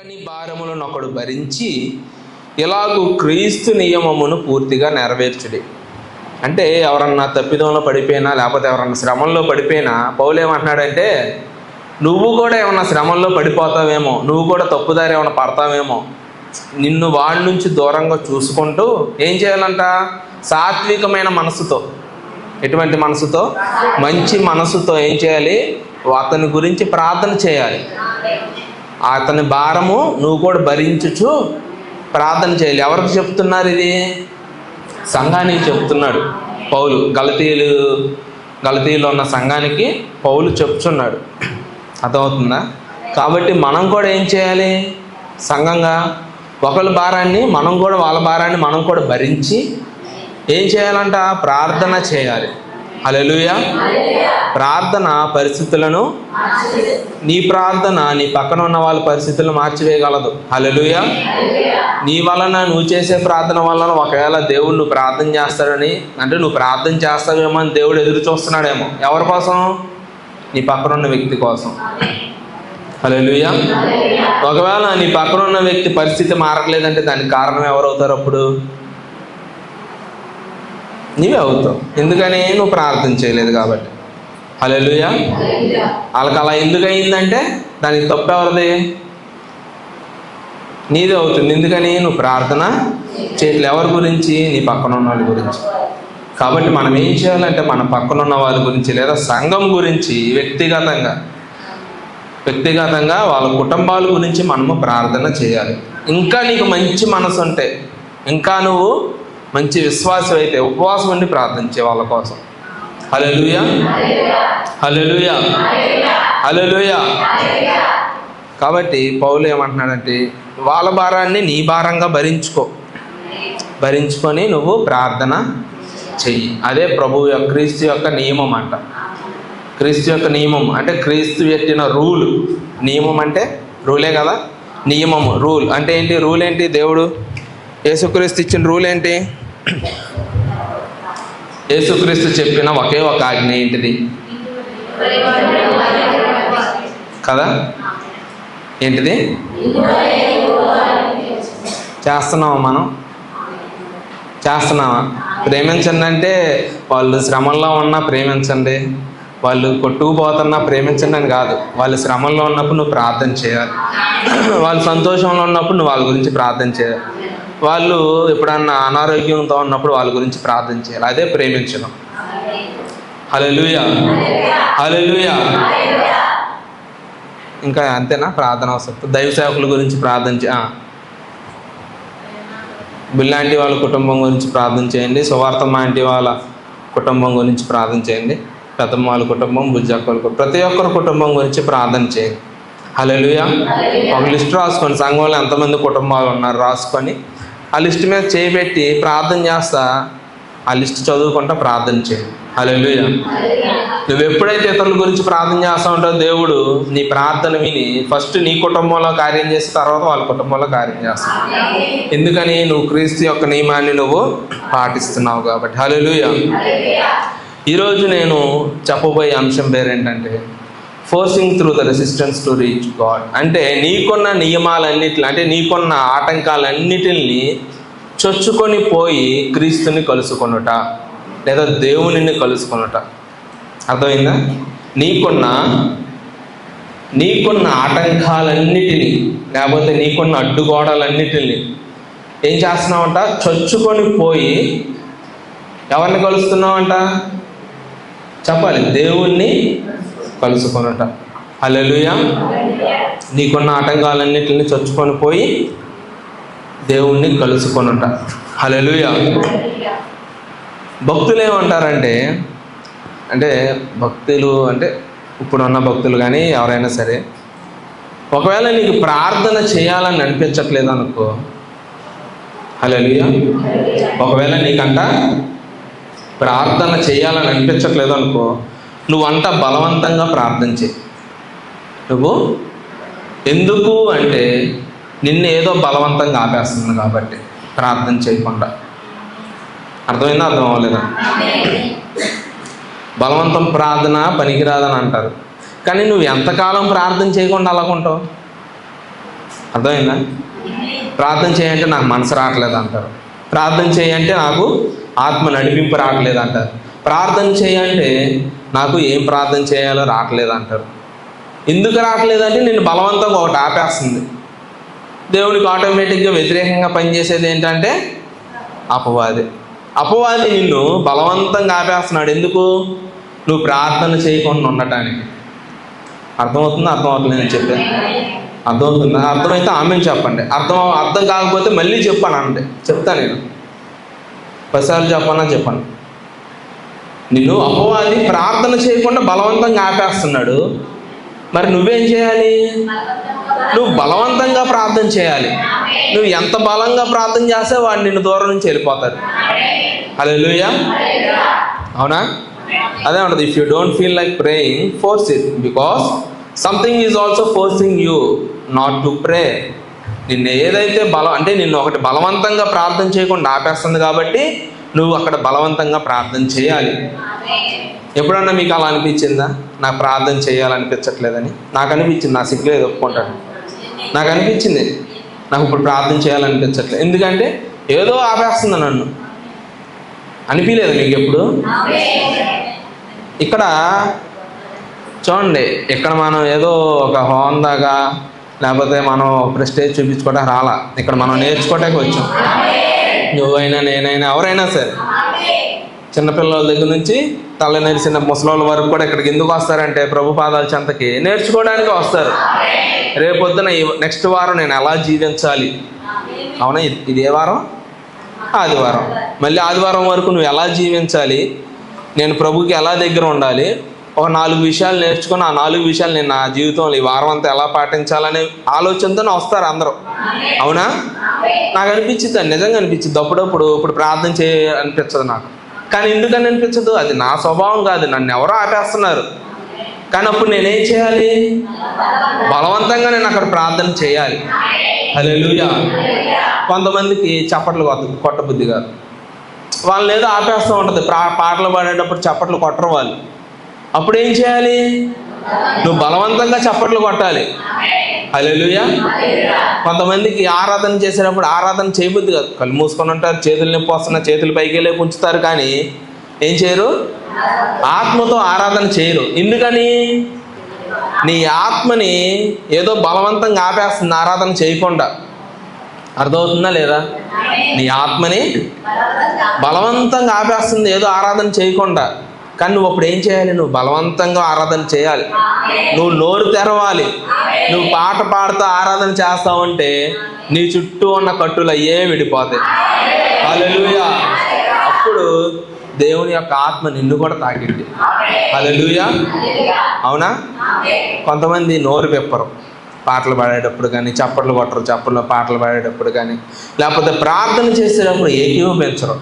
ఒకని భారములను ఒకడు భరించి ఇలాగూ క్రీస్తు నియమమును పూర్తిగా నెరవేర్చుడి. అంటే ఎవరన్నా తప్పిదంలో పడిపోయినా లేకపోతే ఎవరన్నా శ్రమంలో పడిపోయినా పౌలు ఏమంటున్నాడంటే, నువ్వు కూడా ఏమన్నా శ్రమంలో పడిపోతావేమో, నువ్వు కూడా తప్పుదారి ఏమన్నా పడతావేమో, నిన్ను వాళ్ళ నుంచి దూరంగా చూసుకుంటూ ఏం చేయాలంట? సాత్వికమైన మనసుతో. ఎటువంటి మనసుతో? మంచి మనసుతో ఏం చేయాలి? అతని గురించి ప్రార్థన చేయాలి. అతని భారము నువ్వు కూడా భరించుచు ప్రార్థన చేయాలి. ఎవరికి చెప్తున్నారు ఇది? సంఘానికి చెప్తున్నాడు పౌలు. గలతీలో ఉన్న సంఘానికి పౌలు చెప్తున్నాడు. అర్థమవుతుందా? కాబట్టి మనం కూడా ఏం చేయాలి? సంఘంగా ఒకళ్ళ భారాన్ని మనం కూడా, వాళ్ళ భారాన్ని మనం కూడా భరించి ఏం చేయాలంట? ప్రార్థన చేయాలి. హల్లెలూయా. ప్రార్థన పరిస్థితులను, నీ ప్రార్థన నీ పక్కన ఉన్న వాళ్ళ పరిస్థితులను మార్చివేయగలదు. హల్లెలూయా. నీ వలన, నువ్వు చేసే ప్రార్థన వలన ఒకవేళ దేవుడు నువ్వు ప్రార్థన చేస్తాడని, అంటే నువ్వు ప్రార్థన చేస్తావేమో అని దేవుడు ఎదురు చూస్తున్నాడేమో. ఎవరి కోసం? నీ పక్కన ఉన్న వ్యక్తి కోసం. హల్లెలూయా. ఒకవేళ నీ పక్కన ఉన్న వ్యక్తి పరిస్థితి మారట్లేదంటే దానికి కారణం ఎవరవుతారు? అప్పుడు నీవే అవుతావు. ఎందుకని? నువ్వు ప్రార్థన చేయలేదు కాబట్టి. హల్లెలూయా. వాళ్ళకి అలా ఎందుకు అయిందంటే దానికి తప్పు ఎవరిది? నీదే అవుతుంది. ఎందుకని? నువ్వు ప్రార్థన చేయట్లేదు. ఎవరి గురించి? నీ పక్కన ఉన్న వాళ్ళ గురించి. కాబట్టి మనం ఏం చేయాలంటే మన పక్కన ఉన్న వాళ్ళ గురించి లేదా సంఘం గురించి వ్యక్తిగతంగా వాళ్ళ కుటుంబాల గురించి మనము ప్రార్థన చేయాలి. ఇంకా నీకు మంచి మనసు ఉంటే, ఇంకా నువ్వు మంచి విశ్వాసం అయితే ఉపవాసం ఉండి ప్రార్థించే వాళ్ళ కోసం. హల్లెలూయా. హల్లెలూయా. హల్లెలూయా. కాబట్టి పౌలు ఏమంటున్నాడంటే, వాళ్ళ భారాన్ని నీ భారంగా భరించుకొని నువ్వు ప్రార్థన చెయ్యి. అదే ప్రభువు క్రీస్తు యొక్క నియమం అంట. క్రీస్తు యొక్క నియమం అంటే క్రీస్తు పెట్టిన రూల్. నియమం అంటే రూలే కదా. నియమము, రూల్ అంటే ఏంటి? రూల్ ఏంటి? దేవుడు యేసుక్రీస్తు ఇచ్చిన రూల్ ఏంటి? యేసుక్రీస్తు చెప్పిన ఒకే ఒక ఆజ్ఞ ఏంటిది కదా? ఏంటిది? చేస్తున్నామా? ప్రేమించండి అంటే వాళ్ళు శ్రమంలో ఉన్నా ప్రేమించండి, వాళ్ళు కొట్టుకుపోతున్నా ప్రేమించండి అని కాదు. వాళ్ళు శ్రమంలో ఉన్నప్పుడు నువ్వు ప్రార్థన చేయాలి. వాళ్ళు సంతోషంలో ఉన్నప్పుడు నువ్వు వాళ్ళ గురించి ప్రార్థన చేయాలి. వాళ్ళు ఎప్పుడన్నా అనారోగ్యంతో ఉన్నప్పుడు వాళ్ళ గురించి ప్రార్థన చేయాలి. అదే ప్రేమించడం. హల్లెలూయా. హల్లెలూయా. ఇంకా అంతేనా? ప్రార్థన అవసరం. దైవ సేవకుల గురించి ప్రార్థన బిల్లాంటి వాళ్ళ కుటుంబం గురించి ప్రార్థన చేయండి. సువార్తమ్మ ఆంటీ వాళ్ళ కుటుంబం గురించి ప్రార్థన చేయండి. పెద్దమ్మ వాళ్ళ కుటుంబం, బుజ్జక్కల, ప్రతి ఒక్కరి కుటుంబం గురించి ప్రార్థన చేయండి. హల్లెలూయా. ఒక లిస్ట్ రాసుకోండి. సంఘంలో ఎంతమంది కుటుంబాలు ఉన్నారు రాసుకొని ఆ లిస్ట్ మీద చేయబెట్టి ప్రార్థన చేస్తా, ఆ లిస్ట్ చదువుకుంటా ప్రార్థన చేయండి. హల్లెలూయా. నువ్వు ఎప్పుడైతే ఇతరుల గురించి ప్రార్థన చేస్తూ ఉంటావు, దేవుడు నీ ప్రార్థన విని ఫస్ట్ నీ కుటుంబంలో కార్యం చేసి తర్వాత వాళ్ళ కుటుంబంలో కార్యం చేస్తావు. ఎందుకని? నువ్వు క్రీస్తు యొక్క నియమాన్ని నువ్వు పాటిస్తున్నావు కాబట్టి. హల్లెలూయా. ఈరోజు నేను చెప్పబోయే అంశం పేరేంటంటే forcing through the resistance to reach God. అంటే నీకున్న నియమాలన్నిటిని, అంటే నీకున్న ఆటంకాలన్నిటిని చొచ్చుకొని పోయి క్రీస్తుని కలుసుకొనుట లేదా దేవునిని కలుసుకొనుట. అర్థమైందా? నీకున్న ఆటంకాలన్నిటినీ లేకపోతే నీకున్న అడ్డుగోడలన్నిటిని ఏం చేస్తున్నావంట? చొచ్చుకొని పోయి ఎవరిని కలుస్తున్నావంట? చెప్పాలి. దేవుణ్ణి కలుసుకొనుట. హల్లెలూయా. నీకున్న ఆటంకాలన్నిటిని చొచ్చుకొని పోయి దేవుణ్ణి కలుసుకొనుట. హల్లెలూయా. భక్తులు ఏమంటారంటే, భక్తులు అంటే ఇప్పుడున్న భక్తులు కానీ ఎవరైనా సరే, ఒకవేళ నీకు ప్రార్థన చేయాలని అనిపించట్లేదు అనుకో, హల్లెలూయా, ఒకవేళ నీకంట ప్రార్థన చేయాలని అనిపించట్లేదు అనుకో, నువ్వంట బలవంతంగా ప్రార్థన చేయి. నువ్వు ఎందుకు అంటే నిన్ను ఏదో బలవంతంగా ఆపేస్తుంది కాబట్టి ప్రార్థన చేయకుండా. అర్థమైందా? అర్థం అవ్వలేదా? బలవంతం ప్రార్థన పనికిరాదని అంటారు. కానీ నువ్వు ఎంతకాలం ప్రార్థన చేయకుండా అలాగుంటావు? అర్థమైందా? ప్రార్థన చేయంటే నాకు మనసు రావట్లేదు అంటారు. ప్రార్థన చేయంటే నాకు ఆత్మ నడిపింపు రావట్లేదు అంటారు. ప్రార్థన చేయంటే నాకు ఏం ప్రార్థన చేయాలో రావట్లేదు అంటారు. ఎందుకు రావట్లేదంటే నేను బలవంతంగా ఒకటి ఆపేస్తుంది. దేవునికి ఆటోమేటిక్గా వ్యతిరేకంగా పనిచేసేది ఏంటంటే అపవాది. అపవాది నిన్ను బలవంతంగా ఆపేస్తున్నాడు. ఎందుకు? నువ్వు ప్రార్థన చేయకుండా ఉండటానికి. అర్థమవుతుందా? అర్థమవుతుంది నేను చెప్పాను. అర్థమవుతుందా? అర్థమైతే ఆమెను చెప్పండి. అర్థం కాకపోతే మళ్ళీ చెప్పాను అంటే చెప్తా. నేను 10 సార్లు చెప్పండి. నిన్ను అపవాది ప్రార్థన చేయకుండా బలవంతంగా ఆపేస్తున్నాడు. మరి నువ్వేం చేయాలి? నువ్వు బలవంతంగా ప్రార్థన చేయాలి. నువ్వు ఎంత బలంగా ప్రార్థన చేస్తే వాడు నిన్ను దూరం నుంచి వెళ్ళిపోతాడు. హల్లెలూయా. అవునా? అదే ఉంటుంది. If you don't feel like praying, force it, because something is also forcing you not to pray. నిన్ను ఏదైతే అంటే నిన్ను ఒకటి బలవంతంగా ప్రార్థన చేయకుండా ఆపేస్తుంది కాబట్టి నువ్వు అక్కడ బలవంతంగా ప్రార్థన చేయాలి. ఎప్పుడన్నా మీకు అలా అనిపించిందా? నాకు ప్రార్థన చేయాలనిపించట్లేదని? నాకు అనిపించింది. నా సిగ్గులేదు, ఒప్పుకుంటాను. నాకు అనిపించింది నాకు ఇప్పుడు ప్రార్థన చేయాలనిపించట్లేదు. ఎందుకంటే ఏదో ఆపేస్తుంది నన్ను. అనిపించలేదు మీకు ఎప్పుడు? ఇక్కడ చూడండి, ఇక్కడ మనం ఏదో ఒక హోందాగా లేకపోతే మనం ప్రెస్టేజ్ చూపించుకోవడానికి రాలా. ఇక్కడ మనం నేర్చుకోవడానికి వచ్చాం. నువ్వైనా నేనైనా ఎవరైనా సరే, చిన్నపిల్లల దగ్గర నుంచి తల నెరిసిన ముసలోళ్ళ వరకు కూడా ఇక్కడికి ఎందుకు వస్తారంటే ప్రభు పాదాల చెంతకి నేర్చుకోవడానికి వస్తారు. రేపొద్దున నెక్స్ట్ వారం నేను ఎలా జీవించాలి. అవునా? ఇది ఏ వారం? ఆదివారం. మళ్ళీ ఆదివారం వరకు నువ్వు ఎలా జీవించాలి, నేను ప్రభుకి ఎలా దగ్గర ఉండాలి, ఒక 4 విషయాలు నేర్చుకుని ఆ 4 విషయాలు నేను నా జీవితంలో ఈ వారం అంతా ఎలా పాటించాలనే ఆలోచనతోనే వస్తారు అందరూ. అవునా? నాకు అనిపించింది, నిజంగా అనిపించింది. అప్పుడప్పుడు ఇప్పుడు ప్రార్థన అనిపించదు నాకు. కానీ ఎందుకని అనిపించదు? అది నా స్వభావం కాదు, నన్ను ఎవరో ఆపేస్తున్నారు. కానీ అప్పుడు నేనేం చేయాలి? బలవంతంగా నేను అక్కడ ప్రార్థన చేయాలి. హల్లెలూయా. కొంతమందికి చప్పట్లు కొట్టబుద్ధి కాదు. వాళ్ళని ఏదో ఆపేస్తూ ఉంటుంది. పాటలు పాడేటప్పుడు చప్పట్లు కొట్టరు వాళ్ళు. అప్పుడు ఏం చేయాలి? నువ్వు బలవంతంగా చప్పట్లు కొట్టాలి. హల్లెలూయా. కొంతమందికి ఆరాధన చేసేటప్పుడు ఆరాధన చేయబుద్ధి కాదు. కళ్ళు మూసుకొని ఉంటారు, చేతులు నొప్పి వస్తున్నా చేతులు పైకి వెళ్ళి ఉంచుతారు, కానీ ఏం చేయరు? ఆత్మతో ఆరాధన చేయరు. ఎందుకని? నీ ఆత్మని ఏదో బలవంతంగా ఆపేస్తుంది ఆరాధన చేయకుండా. అర్థమవుతుందా లేదా? నీ ఆత్మని బలవంతంగా ఆపేస్తుంది ఏదో ఆరాధన చేయకుండా. కానీ నువ్వు అప్పుడు ఏం చేయాలి? నువ్వు బలవంతంగా ఆరాధన చేయాలి. నువ్వు నోరు తెరవాలి. నువ్వు పాట పాడుతూ ఆరాధన చేస్తావంటే నీ చుట్టూ ఉన్న కట్టులు అయ్యే విడిపోతాయి. హల్లెలూయా. అప్పుడు దేవుని యొక్క ఆత్మ నిన్ను కూడా తాకింది. హల్లెలూయా. అవునా? కొంతమంది నోరు విప్పరు పాటలు పాడేటప్పుడు కానీ, చప్పట్లు కొట్టరు చప్పట్లో పాటలు పాడేటప్పుడు కానీ, లేకపోతే ప్రార్థన చేసేటప్పుడు ఏకీభవించరు.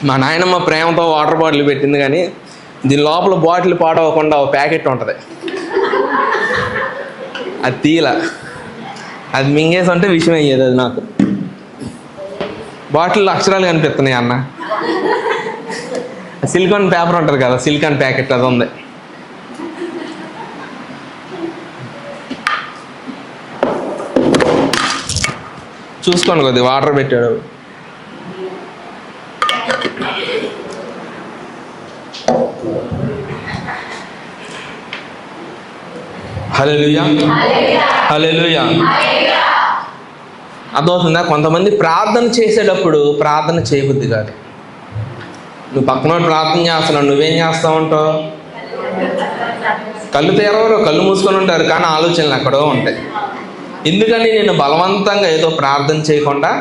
మా నాయనమ్మ ప్రేమతో వాటర్ బాటిల్ పెట్టింది, కానీ దీని లోపల బాటిల్ పాడవకుండా ఒక ప్యాకెట్ ఉంటుంది. అది తీల, అది మింగేసి ఉంటే విషయం అయ్యేది. అది నాకు బాటిల్లో అక్షరాలు కనిపిస్తున్నాయి అన్న. సిలికాన్ పేపర్ ఉంటుంది కదా, సిలికాన్ ప్యాకెట్, అది ఉంది. చూసుకోండి, కొద్ది వాటర్ పెట్టాడు. హల్లెలూయా. హల్లెలూయా. అర్థమవుతుందా? కొంతమంది ప్రార్థన చేసేటప్పుడు ప్రార్థన చేయబుద్ధి కాదు. నువ్వు పక్కన ప్రార్థన చేస్తున్నావు, నువ్వేం చేస్తూ ఉంటావు? కళ్ళు తెరవరు, కళ్ళు మూసుకొని ఉంటారు, కానీ ఆలోచనలు ఎక్కడో ఉంటాయి. ఎందుకని? నేను బలవంతంగా ఏదో ప్రార్థన చేయకుండా.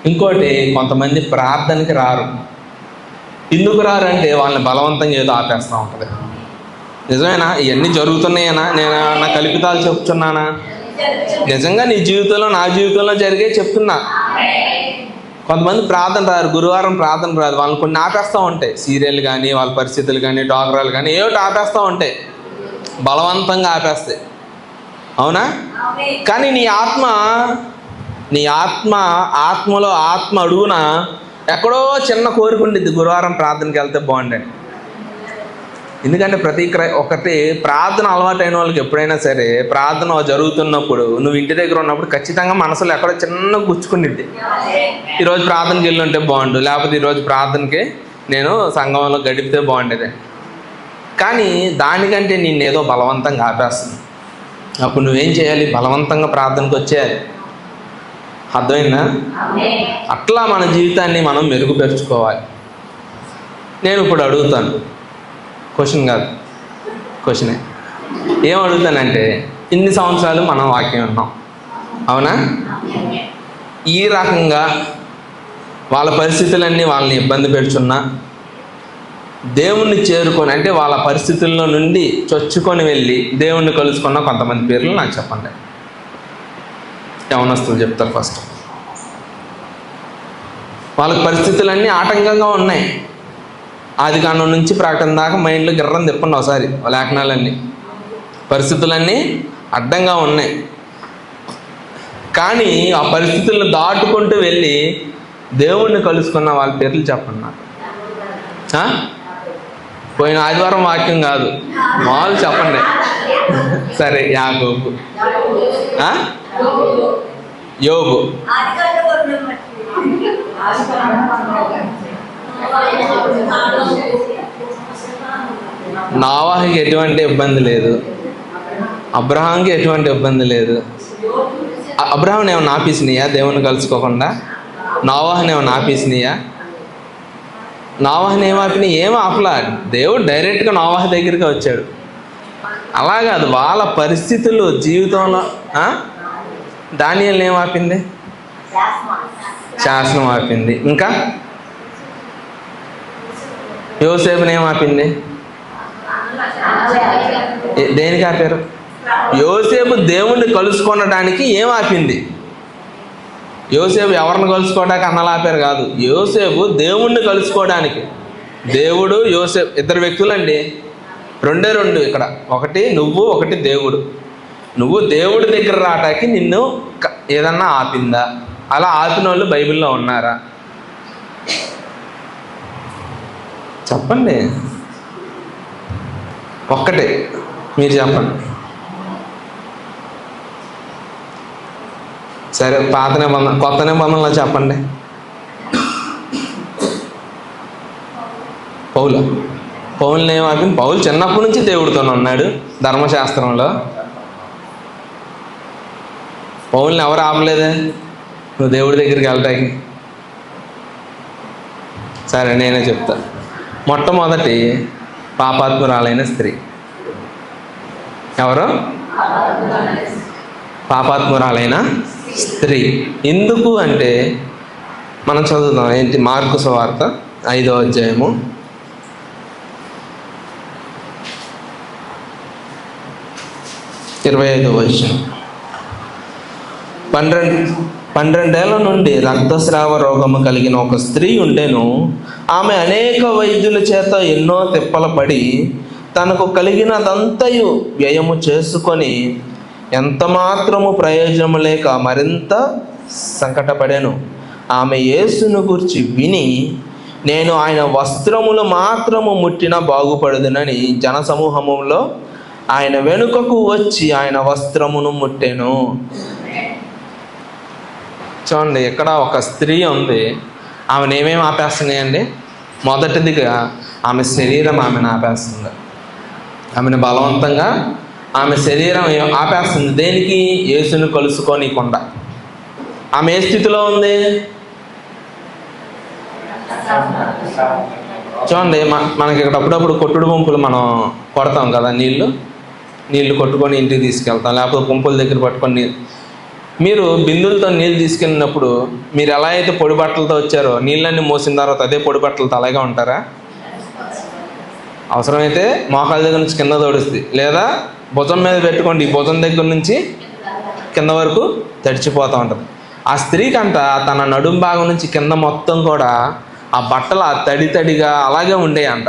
ఇంకోటి, కొంతమంది ప్రార్థనకి రారు. ఎందుకు రారంటే వాళ్ళని బలవంతంగా ఏదో ఆపేస్తూ ఉంటుంది. నిజమేనా? ఇవన్నీ జరుగుతున్నాయేనా? నేను నా కల్పితాలు చెప్తున్నానా? నిజంగా నీ జీవితంలో నా జీవితంలో జరిగే చెప్తున్నా. కొంతమంది ప్రార్థన రారు, గురువారం ప్రార్థన రాదు, వాళ్ళని కొన్ని ఆపేస్తూ ఉంటాయి. సీరియల్ కానీ, వాళ్ళ పరిస్థితులు కానీ, డాక్టర్లు కానీ ఏమిటి ఆపేస్తూ ఉంటాయి, బలవంతంగా ఆపేస్తాయి. అవునా? కానీ నీ ఆత్మ నీ ఆత్మలో ఆత్మ అడుగున ఎక్కడో చిన్న కోరిక ఉండిద్ది, గురువారం ప్రార్థనకి వెళ్తే బాగుండని. ఎందుకంటే ఒకటి ప్రార్థన అలవాటైన వాళ్ళకి ఎప్పుడైనా సరే ప్రార్థన జరుగుతున్నప్పుడు నువ్వు ఇంటి దగ్గర ఉన్నప్పుడు ఖచ్చితంగా మనసులో ఎక్కడో చిన్న గుచ్చుకునిద్ది, ఈరోజు ప్రార్థనకి వెళ్ళి ఉంటే బాగుండు, లేకపోతే ఈరోజు ప్రార్థనకి నేను సంఘంలో గడిపితే బాగుండేది. కానీ దానికంటే నిన్నేదో బలవంతంగా ఆపేస్తుంది. అప్పుడు నువ్వేం చేయాలి? బలవంతంగా ప్రార్థనకు వచ్చేయాలి. అర్థమైందా? అట్లా మన జీవితాన్ని మనం మెరుగుపరుచుకోవాలి. నేను ఇప్పుడు అడుగుతాను, క్వశ్చన్ కాదు, క్వశ్చనే. ఏం అడుగుతానంటే, ఇన్ని సంవత్సరాలు మనం వాక్యం విన్నాం, అవునా? ఈ రకంగా వాళ్ళ పరిస్థితులన్నీ వాళ్ళని ఇబ్బంది పెడుతున్నా దేవుణ్ణి చేరుకొని, అంటే వాళ్ళ పరిస్థితుల్లో నుండి చొచ్చుకొని వెళ్ళి దేవుణ్ణి కలుసుకున్న కొంతమంది పేర్లు నాకు చెప్పండి. యవనస్తులు చెప్తారు ఫస్ట్. వాళ్ళకి పరిస్థితులన్నీ ఆటంకంగా ఉన్నాయి. ఆదికాండం నుంచి ప్రకటన దాకా మైండ్లో గిర్రం తిప్పండి ఒకసారి లేఖనాలన్నీ. పరిస్థితులన్నీ అడ్డంగా ఉన్నాయి, కానీ ఆ పరిస్థితులను దాటుకుంటూ వెళ్ళి దేవుణ్ణి కలుసుకున్న వాళ్ళ పేర్లు చెప్పండి నాకు. పోయిన ఆదివారం వాక్యం కాదు, మామూలు చెప్పండి. సరే, యాకోబు, యోబు, నోవాహుకి ఎటువంటి ఇబ్బంది లేదు, అబ్రహాంకి ఎటువంటి ఇబ్బంది లేదు. అబ్రహాంని ఏమైనా ఆపేసినాయా దేవుని కలుసుకోకుండా? నోవాహుని ఏమైనా ఆపేసినాయా? నోవాహుని ఏం ఆపలా. దేవుడు డైరెక్ట్గా నోవాహు దగ్గరికి వచ్చాడు. అలాగా అది వాళ్ళ పరిస్థితులు జీవితంలో. దానియేలుని ఏం ఆపింది? శాసనం ఆపింది. ఇంకా యోసేపుని ఏం ఆపింది? దేనికి ఆపారు? యోసేపు దేవుణ్ణి కలుసుకొనడానికి ఏం ఆపింది? యోసేపు ఎవరిని కలుసుకోవడానికి అన్నలు ఆపారు కాదు, యోసేపు దేవుణ్ణి కలుసుకోవడానికి. దేవుడు యోసేపు ఇద్దరు వ్యక్తులండి, రెండు ఇక్కడ. ఒకటి నువ్వు, ఒకటి దేవుడు. నువ్వు దేవుడి దగ్గర రావటానికి నిన్ను ఏదన్నా ఆపిందా? అలా ఆపిన వాళ్ళు బైబిల్లో ఉన్నారా? చెప్పండి, ఒక్కటే మీరు చెప్పండి. సరే, పాత నిబంధన, కొత్త నిబంధనలో చెప్పండి. పౌలుని ఏమాపింది? పౌలు చిన్నప్పటి నుంచి దేవుడితోనే ఉన్నాడు ధర్మశాస్త్రంలో. పౌలుని ఎవరు ఆపలేదే నువ్వు దేవుడి దగ్గరికి వెళ్ళటానికి? సరే, నేనే చెప్తా. మొట్టమొదటి పాపాత్మురాలైన స్త్రీ ఎవరు? పాపాత్మురాలైన స్త్రీ. ఎందుకు అంటే మనం చదువుదాం. ఏంటి? మార్కు సువార్త 5వ అధ్యాయము 25వ వచనం. 12 నుండి రక్తస్రావ రోగము కలిగిన ఒక స్త్రీ ఉండెను. ఆమె అనేక వైద్యుల చేత ఎన్నో తిప్పల పడి తనకు కలిగినదంతయు వ్యయము చేసుకొని ఎంత మాత్రము ప్రయోజనము లేక మరింత సంకటపడాను. ఆమె యేసును గురించి విని, నేను ఆయన వస్త్రములు మాత్రము ముట్టిన బాగుపడుదునని జనసమూహములో ఆయన వెనుకకు వచ్చి ఆయన వస్త్రమును ముట్టెను. చూడండి, ఇక్కడ ఒక స్త్రీ ఉంది. ఆమెను ఏమేమి ఆపేస్తున్నాయండి? మొదటిదిగా ఆమె శరీరం ఆమెను ఆపేస్తుంది. ఆమెను బలవంతంగా ఆమె శరీరం ఆపేస్తుంది. దేనికి? యేసును కలుసుకోనీకుండా. ఆమె ఏ స్థితిలో ఉంది? చూడండి, మనకి ఇక్కడ అప్పుడప్పుడు కొట్టుడు పంపులు మనం కొడతాం కదా, నీళ్లు కొట్టుకొని ఇంటికి తీసుకెళ్తాం, లేకపోతే పంపుల దగ్గర పట్టుకొని మీరు బిందులతో నీళ్ళు తీసుకెళ్ళినప్పుడు మీరు ఎలా అయితే పొడి బట్టలతో వచ్చారో నీళ్ళన్నీ మోసిన తర్వాత అదే పొడి బట్టలతో అలాగే ఉంటారా? అవసరమైతే మోకాళ్ళ దగ్గర నుంచి కింద తోడుస్తుంది, లేదా భుజం మీద పెట్టుకోండి, భుజం దగ్గర నుంచి కింద వరకు తడిచిపోతూ ఉంటుంది. ఆ స్త్రీకంట తన నడుం భాగం నుంచి కింద మొత్తం కూడా ఆ బట్టలు తడిగా అలాగే ఉండేయంట.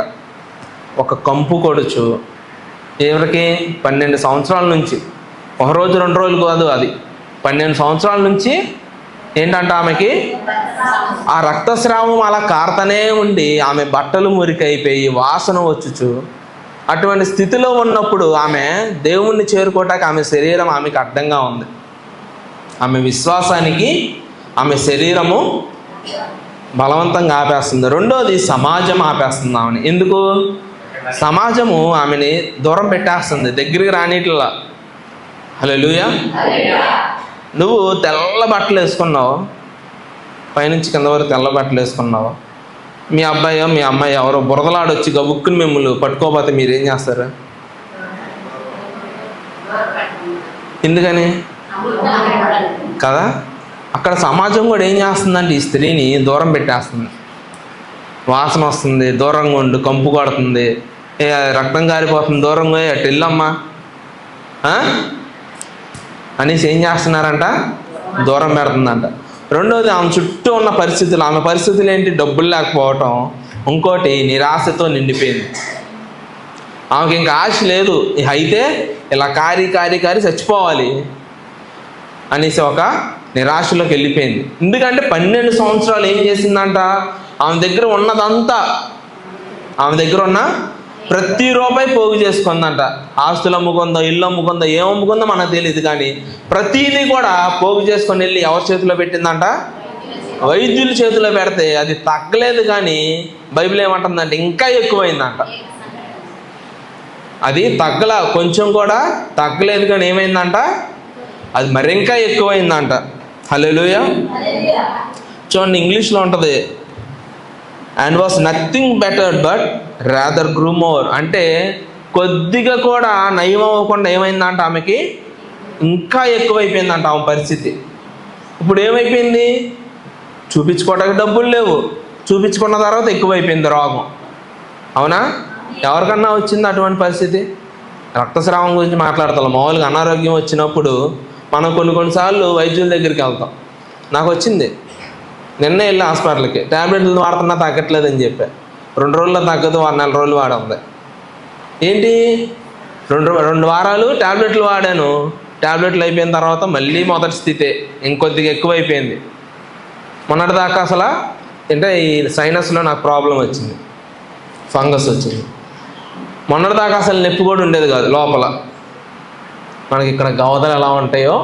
ఒక కంపు కొడుచు ఎవరికి 12 సంవత్సరాల నుంచి, ఒక రోజు 2 రోజులు కాదు, అది 12 సంవత్సరాల నుంచి ఏంటంట ఆమెకి ఆ రక్తస్రావం అలా కారుతూనే ఉండి ఆమె బట్టలు మురికైపోయి వాసన వచ్చుచు అటువంటి స్థితిలో ఉన్నప్పుడు ఆమె దేవుణ్ణి చేరుకోవటానికి ఆమె శరీరం ఆమెకు అడ్డంగా ఉంది. ఆమె విశ్వాసానికి ఆమె శరీరము బలవంతంగా ఆపేస్తుంది. రెండోది సమాజం ఆపేస్తుంది ఆమెని. ఎందుకు? సమాజము ఆమెని దూరం పెట్టేస్తుంది, దగ్గరికి రానిట్లా. హల్లెలూయా. నువ్వు తెల్ల బట్టలు వేసుకున్నావు, పైనుంచి కింద వరకు తెల్ల బట్టలు వేసుకున్నావు, మీ అబ్బాయో మీ అమ్మాయి ఎవరో బురదలాడొచ్చి గబుక్కుని మిమ్మల్ని పట్టుకోకపోతే మీరేం చేస్తారు? ఎందుకని కదా? అక్కడ సమాజం కూడా ఏం చేస్తుందంటే ఈ స్త్రీని దూరం పెట్టేస్తుంది. వాసన వస్తుంది, దూరంగా ఉండు, కంపు కొడుతుంది, రక్తం కారిపోతుంది, దూరంగా అటు వెళ్ళమ్మా అనేసి ఏం చేస్తున్నారంట? దూరం పెడుతుందంట. రెండోది ఆమె చుట్టూ ఉన్న పరిస్థితులు. ఆమె పరిస్థితులు ఏంటి? డబ్బులు లేకపోవటం, ఇంకోటి నిరాశతో నిండిపోయింది. ఆమెకి ఇంకా ఆశ లేదు, అయితే ఇలా కారి కారి కారి చచ్చిపోవాలి అనేసి ఒక నిరాశలోకి వెళ్ళిపోయింది. ఎందుకంటే 12 సంవత్సరాలు ఏం చేసిందంట? ఆమె దగ్గర ఉన్నదంతా, ఆమె దగ్గర ఉన్న ప్రతి రూపాయి పోగు చేసుకుందంట. ఆస్తులు అమ్ముకుందో, ఇల్లు అమ్ముకుందో, ఏం అమ్ముకుందో మనకు తెలియదు, కానీ ప్రతిదీ కూడా పోగు చేసుకొని వెళ్ళి ఎవరి చేతిలో పెట్టిందంట? వైద్యుల చేతిలో పెడితే అది తగ్గలేదు, కానీ బైబిల్ ఏమంటుందంటే ఇంకా ఎక్కువైందంట. అది తగ్గల, కొంచెం కూడా తగ్గలేదు, కానీ ఏమైందంట? అది మరి ఇంకా ఎక్కువైందంట. హల్లెలూయా. చూడండి, ఇంగ్లీష్లో ఉంటుంది, and was nothing better but rather grew more. అంటే కొద్దిగా కూడా నయం అవ్వకుండా ఏమైందంట? ఆమెకి ఇంకా ఎక్కువైపోయిందంట ఆమె పరిస్థితి. ఇప్పుడు ఏమైపోయింది? చూపించుకోవడానికి డబ్బులు లేవు, చూపించుకున్న తర్వాత ఎక్కువైపోయింది రోగం. అవునా? ఎవరికన్నా వచ్చింది అటువంటి పరిస్థితి? రక్తస్రావం గురించి మాట్లాడతాం. మామూలుగా అనారోగ్యం వచ్చినప్పుడు మనం కొన్నిసార్లు వైద్యుల దగ్గరికి వెళ్తాం. నాకు వచ్చింది, నిన్నే వెళ్ళి హాస్పిటల్కి, ట్యాబ్లెట్లు వాడుతున్నా తగ్గట్లేదని చెప్పా. 2 రోజుల్లో తగ్గదు, 4 రోజులు వాడుంది. ఏంటి 2 వారాలు ట్యాబ్లెట్లు వాడాను, ట్యాబ్లెట్లు అయిపోయిన తర్వాత మళ్ళీ మొదటి స్థితే, ఇంకొద్దిగా ఎక్కువైపోయింది. మొన్నటిదాకా అసలు అంటే ఈ సైనస్లో నాకు ప్రాబ్లం వచ్చింది, ఫంగస్ వచ్చింది. మొన్నటిదాకా అసలు నొప్పి కూడా ఉండేది కాదు లోపల. మనకి ఇక్కడ గవదలు ఎలా ఉంటాయో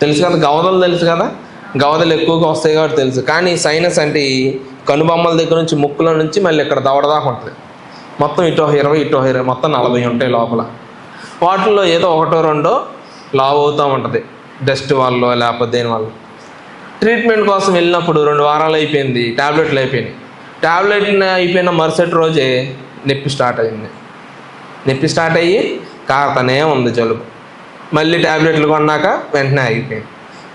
తెలుసు కదా, గవదలు తెలుసు కదా, గవదలు ఎక్కువగా వస్తాయి కాబట్టి తెలుసు. కానీ సైనస్ అంటే ఈ కనుబొమ్మల దగ్గర నుంచి ముక్కుల నుంచి మళ్ళీ ఇక్కడ దవడదాకా ఉంటుంది. మొత్తం ఇటో 20 ఇటో 20 మొత్తం 40 ఉంటాయి లోపల. వాటిల్లో ఏదో 1-2 లావ్ అవుతూ ఉంటుంది, డస్ట్ వల్ల లేకపోతే దేనివల్ల. ట్రీట్మెంట్ కోసం వెళ్ళినప్పుడు 2 వారాలు అయిపోయింది, ట్యాబ్లెట్లు అయిపోయినాయి. ట్యాబ్లెట్లు అయిపోయిన మరుసటి రోజే నొప్పి స్టార్ట్ అయింది. నొప్పి స్టార్ట్ అయ్యి కారుతూనే ఉంది జలుబు. మళ్ళీ ట్యాబ్లెట్లు కొన్నాక వెంటనే ఆగిపోయింది.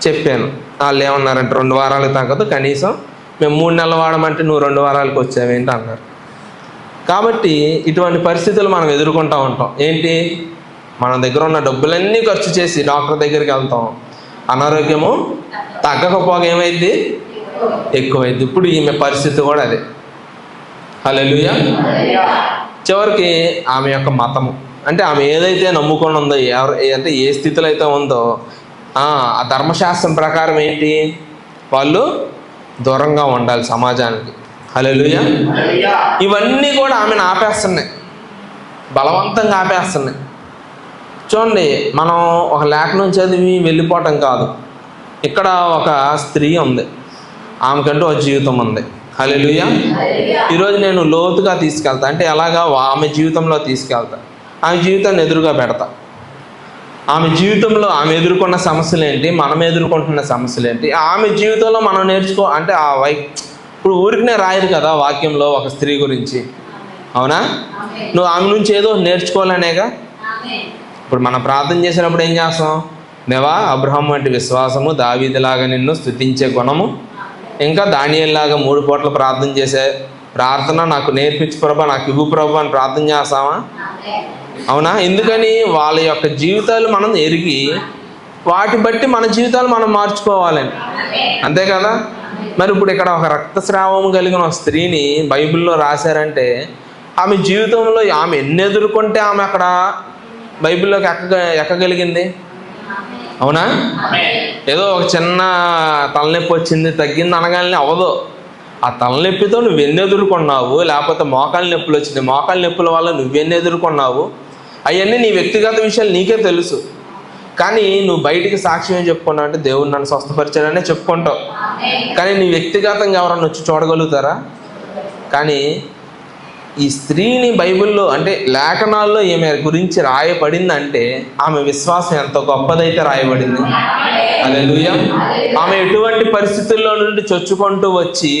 చెప్పాను, వాళ్ళు ఏమన్నారంటే 2 వారాలకు తగ్గదు, కనీసం మేము 3 నెలలు వాడమంటే నువ్వు 2 వారాలకు వచ్చావేంటి అన్నారు. కాబట్టి ఇటువంటి పరిస్థితులు మనం ఎదుర్కొంటూ ఉంటాం. ఏంటి? మన దగ్గర ఉన్న డబ్బులన్నీ ఖర్చు చేసి డాక్టర్ దగ్గరికి వెళ్తాం, అనారోగ్యము తగ్గకపోగా ఏమైంది? ఎక్కువైంది. ఇప్పుడు ఈమె పరిస్థితి కూడా అదే. హల్లెలూయా. చివరికి ఆమె యొక్క మతము, అంటే ఆమె ఏదైతే నమ్ముకొని ఉందో, అంటే ఏ స్థితిలో అయితే ఉందో ఆ ధర్మశాస్త్రం ప్రకారం ఏంటి? వాళ్ళు దూరంగా ఉండాలి సమాజానికి. హల్లెలూయా. ఇవన్నీ కూడా ఆమెను ఆపేస్తున్నాయి, బలవంతంగా ఆపేస్తున్నాయి. చూడండి, మనం ఒక లేఖనం చదివి వెళ్ళిపోవటం కాదు. ఇక్కడ ఒక స్త్రీ ఉంది, ఆమెకంటూ ఒక జీవితం ఉంది. హల్లెలూయా. ఈరోజు నేను లోతుగా తీసుకెళ్తా, అంటే ఎలాగా ఆమె జీవితంలో తీసుకెళ్తా, ఆమె జీవితాన్ని ఎదురుగా పెడతా. ఆమె జీవితంలో ఆమె ఎదుర్కొన్న సమస్యలు ఏంటి, మనం ఎదుర్కొంటున్న సమస్యలు ఏంటి, ఆమె జీవితంలో మనం నేర్చుకో. అంటే ఇప్పుడు ఊరికనే రాయరు కదా వాక్యంలో ఒక స్త్రీ గురించి, అవునా? నువ్వు ఆమె నుంచి ఏదో నేర్చుకోవాలనేగా. ఇప్పుడు మనం ప్రార్థన చేసినప్పుడు ఏం చేస్తాం? దేవా, అబ్రహాం వంటి విశ్వాసము, దావీదులాగా నిన్ను స్తుతించే గుణము, ఇంకా దానియేలులాగా 3 పూటలు ప్రార్థన చేసే ప్రార్థన నాకు నేర్పించు ప్రభా, నాకు ఇవ్వు ప్రభా అని ప్రార్థన చేస్తామా? అవునా? ఎందుకని? వాళ్ళ యొక్క జీవితాలు మనం ఎరిగి వాటి బట్టి మన జీవితాలు మనం మార్చుకోవాలని, అంతే కదా. మరి ఇప్పుడు ఇక్కడ ఒక రక్తస్రావం కలిగిన స్త్రీని బైబిల్లో రాశారంటే ఆమె జీవితంలో ఆమె ఎన్ని ఎదుర్కొంటే ఆమె అక్కడ బైబిల్లోకి ఎక్కగలిగింది. అవునా? ఏదో ఒక చిన్న తలనొప్పి వచ్చింది తగ్గింది అనగానే అవ్వదు. ఆ తలనొప్పితో నువ్వెన్ని ఎదుర్కొన్నావు, లేకపోతే మోకాళ్ళ నొప్పులు వచ్చినాయి, మోకాళ్ళ నొప్పుల వల్ల నువ్వెన్ని ఎదుర్కొన్నావు, అవన్నీ నీ వ్యక్తిగత విషయాలు నీకే తెలుసు. కానీ నువ్వు బయటికి సాక్ష్యం ఏం చెప్పుకున్నావు అంటే దేవుడు నన్ను స్వస్థపరిచాడనే చెప్పుకుంటావు. కానీ నీ వ్యక్తిగతంగా ఎవరన్నా వచ్చి చూడగలుగుతారా? కానీ ఈ స్త్రీని బైబిల్లో అంటే లేఖనాల్లో ఈమె గురించి రాయబడిందంటే ఆమె విశ్వాసం ఎంత గొప్పదైతే రాయబడింది. హల్లెలూయా. ఆమె ఎటువంటి పరిస్థితుల్లో నుండి చొచ్చుకుంటూ వచ్చి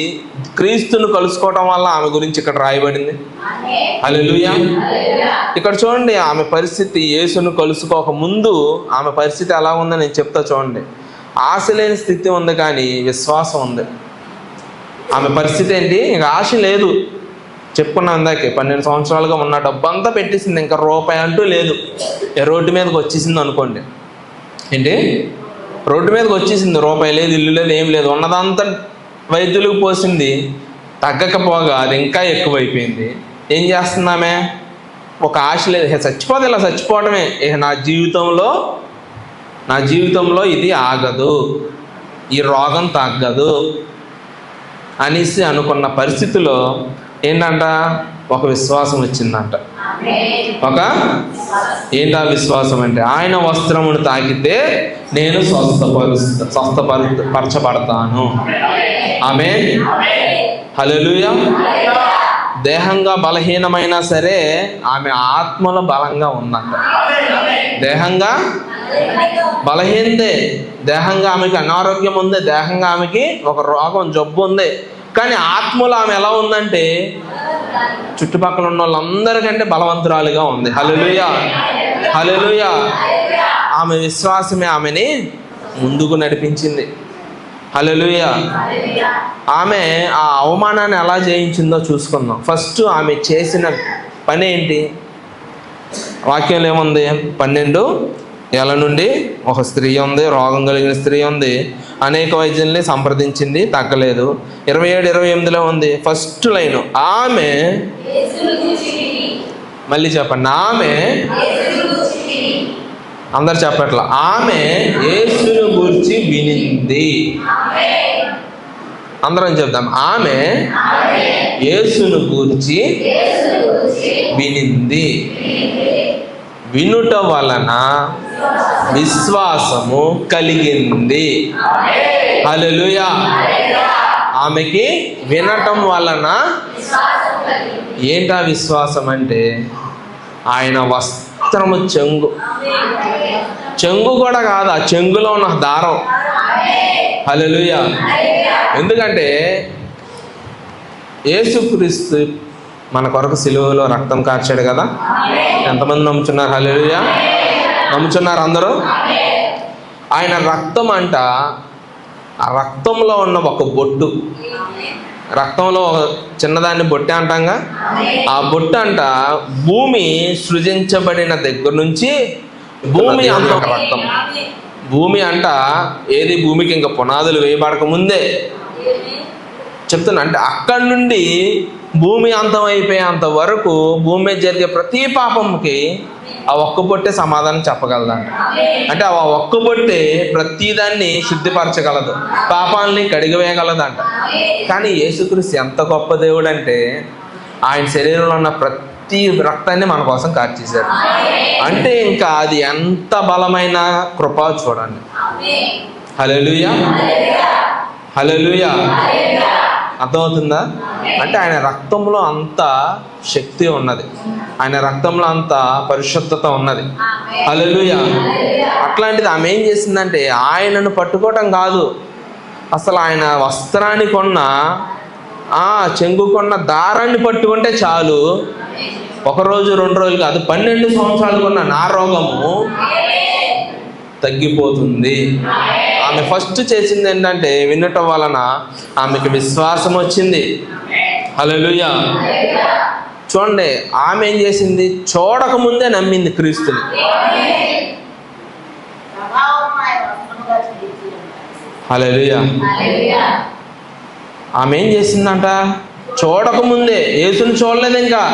క్రీస్తును కలుసుకోవడం వల్ల ఆమె గురించి ఇక్కడ రాయబడింది. హల్లెలూయా. ఇక్కడ చూడండి, ఆమె పరిస్థితి యేసును కలుసుకోక ముందు ఆమె పరిస్థితి ఎలా ఉందో నేను చెప్తా చూడండి. ఆశ లేని స్థితి ఉంది కానీ విశ్వాసం ఉంది. ఆమె పరిస్థితి ఏంటి? ఇంకా ఆశ లేదు. చెప్పుకున్నాం ఇందాకే, 12 సంవత్సరాలుగా ఉన్న డబ్బంతా పెట్టేసింది, ఇంకా రూపాయి అంటూ లేదు. రోడ్డు మీదకి వచ్చేసింది అనుకోండి. ఏంటి? రోడ్డు మీదకి వచ్చేసింది, రూపాయి లేదు, ఇల్లు లేదు, ఏం లేదు. ఉన్నదంతా వైద్యులకు పోసింది, తగ్గకపోగా అది ఇంకా ఎక్కువైపోయింది. ఏం చేస్తున్నామే? ఒక ఆశ లేదు, చచ్చిపోతే ఇలా చచ్చిపోవడమే, నా జీవితంలో ఇది ఆగదు, ఈ రోగం తగ్గదు అనేసి అనుకున్న పరిస్థితిలో ఏంటంట? ఒక విశ్వాసం వచ్చిందంట. ఏంటా విశ్వాసం అంటే, ఆయన వస్త్రమును తాకితే నేను స్వస్థపరచబడతాను. ఆమేన్. హల్లెలూయా. దేహంగా బలహీనమైనా సరే ఆమె ఆత్మలో బలంగా ఉందంట. దేహంగా బలహీనదే, దేహంగా ఆమెకి అనారోగ్యం ఉంది, దేహంగా ఆమెకి ఒక రోగం జబ్బు ఉంది. కానీ ఆత్మలో ఆమె ఎలా ఉందంటే చుట్టుపక్కల ఉన్న వాళ్ళందరికంటే బలవంతురాలుగా ఉంది. హల్లెలూయా. హల్లెలూయా. ఆమె విశ్వాసమే ఆమెని ముందుకు నడిపించింది. హల్లెలూయా. ఆమె ఆ అవమానాన్ని ఎలా జయించిందో చూసుకుందాం. ఫస్ట్ ఆమె చేసిన పని ఏంటి? వాక్యంలో ఏముంది? 12 ఏళ్ళ నుండి ఒక స్త్రీ ఉంది, రోగం కలిగిన స్త్రీ ఉంది, అనేక వైద్యుల్ని సంప్రదించింది, తగ్గలేదు. 27-28లో ఉంది ఫస్ట్ లైన్, ఆమె, మళ్ళీ చెప్పండి, ఆమె, అందరు చెప్పట్లా, ఆమె యేసును గూర్చి వినింది. అందరం చెప్దాం, ఆమె యేసును గూర్చి వినింది. వినుట వలన విశ్వాసము కలిగింది. హల్లెలూయా. ఆమెకి వినటం వలన ఏంటా విశ్వాసం అంటే ఆయన వస్త్రము చెంగు కూడా కాదు, ఆ చెంగులో ఉన్న దారం. హల్లెలూయా. ఎందుకంటే యేసుక్రీస్తు మన కొరకు సిలువలో రక్తం కార్చాడు కదా. ఎంతమంది నమ్ముచున్నారు? హల్లెలూయా. నమ్ముచున్నారు అందరూ? ఆయన రక్తం అంట, ఆ రక్తంలో ఉన్న ఒక బొట్టు, రక్తంలో చిన్నదాన్ని బొట్టే అంటాంగా, ఆ బొట్టు అంట భూమి సృజించబడిన దగ్గర నుంచి భూమి అంత రక్తం. భూమి అంట ఏది? భూమికి ఇంకా పునాదులు వేయబడక ముందే చెప్తున్నా. అంటే అక్కడి నుండి భూమి అంతం అయిపోయేంత వరకు భూమి మీద జరిగే ప్రతి పాపంకి ఆ ఒక్క బొట్టే సమాధానం చెప్పగలదంట. అంటే ఆ ఒక్క బొట్టే ప్రతిదాన్ని శుద్ధిపరచగలదు, పాపాలని కడిగివేయగలదంట. కానీ యేసుక్రీస్తు ఎంత గొప్ప దేవుడు అంటే ఆయన శరీరంలో ఉన్న ప్రతి రక్తాన్ని మన కోసం కార్చేశాడు. అంటే ఇంకా అది ఎంత బలమైన కృప చూడండి. హల్లెలూయా. హల్లెలూయా. అర్థమవుతుందా? అంటే ఆయన రక్తంలో అంత శక్తి ఉన్నది, ఆయన రక్తంలో అంత పరిశుద్ధత ఉన్నది. హల్లెలూయా. అట్లాంటిది ఆమె ఏం చేసిందంటే ఆయనను పట్టుకోవటం కాదు, అసలు ఆయన వస్త్రానికి ఉన్న చెంగుకున్న దారాన్ని పట్టుకుంటే చాలు. 1 రోజు 2 రోజులు కాదు, 12 సంవత్సరాలు ఉన్న నా రోగము తగ్గిపోతుంది. ఆమె ఫస్ట్ చేసింది ఏంటంటే వినటం వలన ఆమెకి విశ్వాసం వచ్చింది. హల్లెలూయా. చూడండి, ఆమె ఏం చేసింది? చూడకముందే నమ్మింది క్రీస్తుని. హల్లెలూయా. ఆమె ఏం చేసిందంట? చూడకముందే, యేసుని చూడలేదు ఇంకా.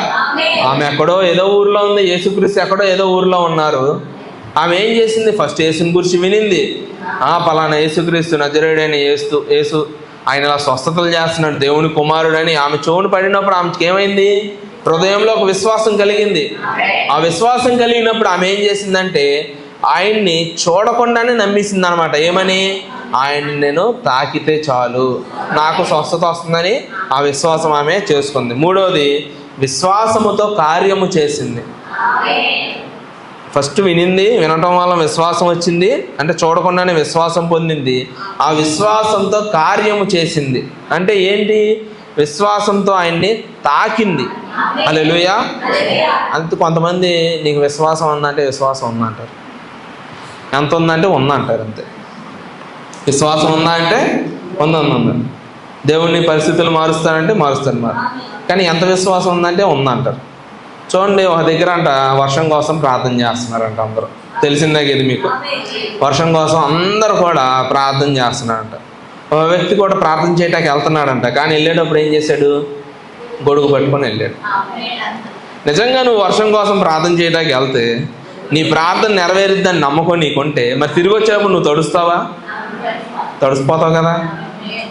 ఆమె ఎక్కడో ఏదో ఊర్లో ఉంది, యేసుక్రీస్తు ఎక్కడో ఏదో ఊర్లో ఉన్నారు. ఆమె ఏం చేసింది? ఫస్ట్ యేసుని గురించి వినింది. పలానా యేసుక్రీస్తు నజరేయుడైన యేసు ఆయన ఇలా స్వస్థతలు చేస్తున్నాడు, దేవుని కుమారుడని ఆమె చెవును పడినప్పుడు ఆమెకి ఏమైంది? హృదయంలో ఒక విశ్వాసం కలిగింది. ఆ విశ్వాసం కలిగినప్పుడు ఆమె ఏం చేసిందంటే ఆయన్ని చూడకుండానే నమ్మేసింది అనమాట. ఏమని? ఆయన్ని నేను తాకితే చాలు నాకు స్వస్థత వస్తుందని ఆ విశ్వాసం ఆమె చేసుకుంది. మూడవది, విశ్వాసముతో కార్యము చేసింది. ఫస్ట్ వినింది, వినటం వల్ల విశ్వాసం వచ్చింది, అంటే చూడకుండానే విశ్వాసం పొందింది. ఆ విశ్వాసంతో కార్యము చేసింది. అంటే ఏంటి? విశ్వాసంతో ఆయన్ని తాకింది. హల్లెలూయా. అంతే. కొంతమంది నీకు విశ్వాసం ఉందంటే విశ్వాసం ఉందంటారు, ఎంత ఉందంటే ఉందంటారు, అంతే. విశ్వాసం ఉందా అంటే ఉందంటారు. దేవుని పరిస్థితులు మారుస్తానంటే మారుస్తారు మరి, కానీ ఎంత విశ్వాసం ఉందంటే ఉందంటారు. చూడండి, ఒక దగ్గర అంట వర్షం కోసం ప్రార్థన చేస్తున్నారంట అందరూ. తెలిసిందే ఇది మీకు. వర్షం కోసం అందరూ కూడా ప్రార్థన చేస్తున్నారంట. ఒక వ్యక్తి కూడా ప్రార్థన చేయడానికి వెళ్తున్నాడంట, కానీ వెళ్ళేటప్పుడు ఏం చేశాడు? గొడుగు పట్టుకొని వెళ్ళాడు. నిజంగా నువ్వు వర్షం కోసం ప్రార్థన చేయడానికి వెళ్తే నీ ప్రార్థన నెరవేరుద్దని నమ్మకం నీకుంటే మరి తిరిగి వచ్చేటప్పుడు నువ్వు తడుస్తావా? తడిసిపోతావు కదా.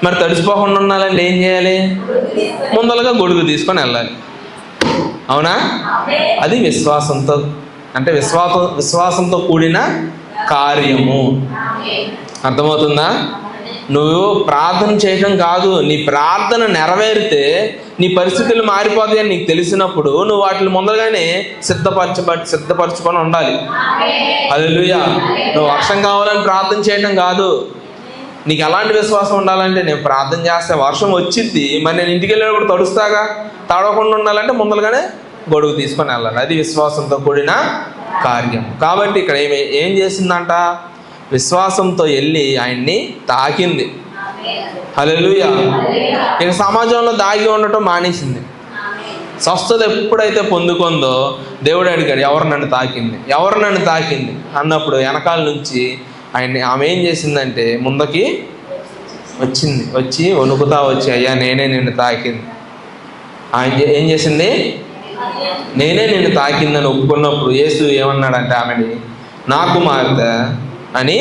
మరి తడిసిపోకుండా ఉండాలంటే ఏం చేయాలి? ముందలుగా గొడుగు తీసుకొని వెళ్ళాలి. అవునా? అది విశ్వాసంతో, అంటే విశ్వాసంతో కూడిన కార్యము. అర్థమవుతుందా? నువ్వు ప్రార్థన చేయడం కాదు, నీ ప్రార్థన నెరవేరితే నీ పరిస్థితులు మారిపోతాయి అని నీకు తెలిసినప్పుడు నువ్వు వాటిని ముందరగానే సిద్ధపరచుకొని ఉండాలి. హల్లెలూయా. నువ్వు వర్షం కావాలని ప్రార్థన చేయడం కాదు. నీకు ఎలాంటి విశ్వాసం ఉండాలంటే, నేను ప్రార్థన చేస్తే వర్షం వచ్చింది, మరి నేను ఇంటికి వెళ్ళేటప్పుడు తడుస్తాగా, తడవకుండా ఉండాలంటే ముందరగానే గొడుగు తీసుకొని వెళ్ళాలి. అది విశ్వాసంతో కూడిన కార్యం. కాబట్టి ఇక్కడ ఏం చేసిందంట? విశ్వాసంతో వెళ్ళి ఆయన్ని తాకింది. హల్లెలూయా. ఇక సమాజంలో దాగి ఉండటం మానేసింది. స్వస్థత ఎప్పుడైతే పొందుకుందో దేవుడు అడిగాడు, ఎవరు నన్ను తాకింది అన్నప్పుడు వెనకాల నుంచి ఆమె ఏం చేసిందంటే ముందుకి వచ్చి వణుకుతా వచ్చి, అయ్యా నేనే నిన్ను తాకింది. ఆయన ఏం చేసింది? నేనే నిన్ను తాకిందని ఒప్పుకున్నప్పుడు యేసు ఏమన్నాడంటే ఆమెని నా కుమార్తె అని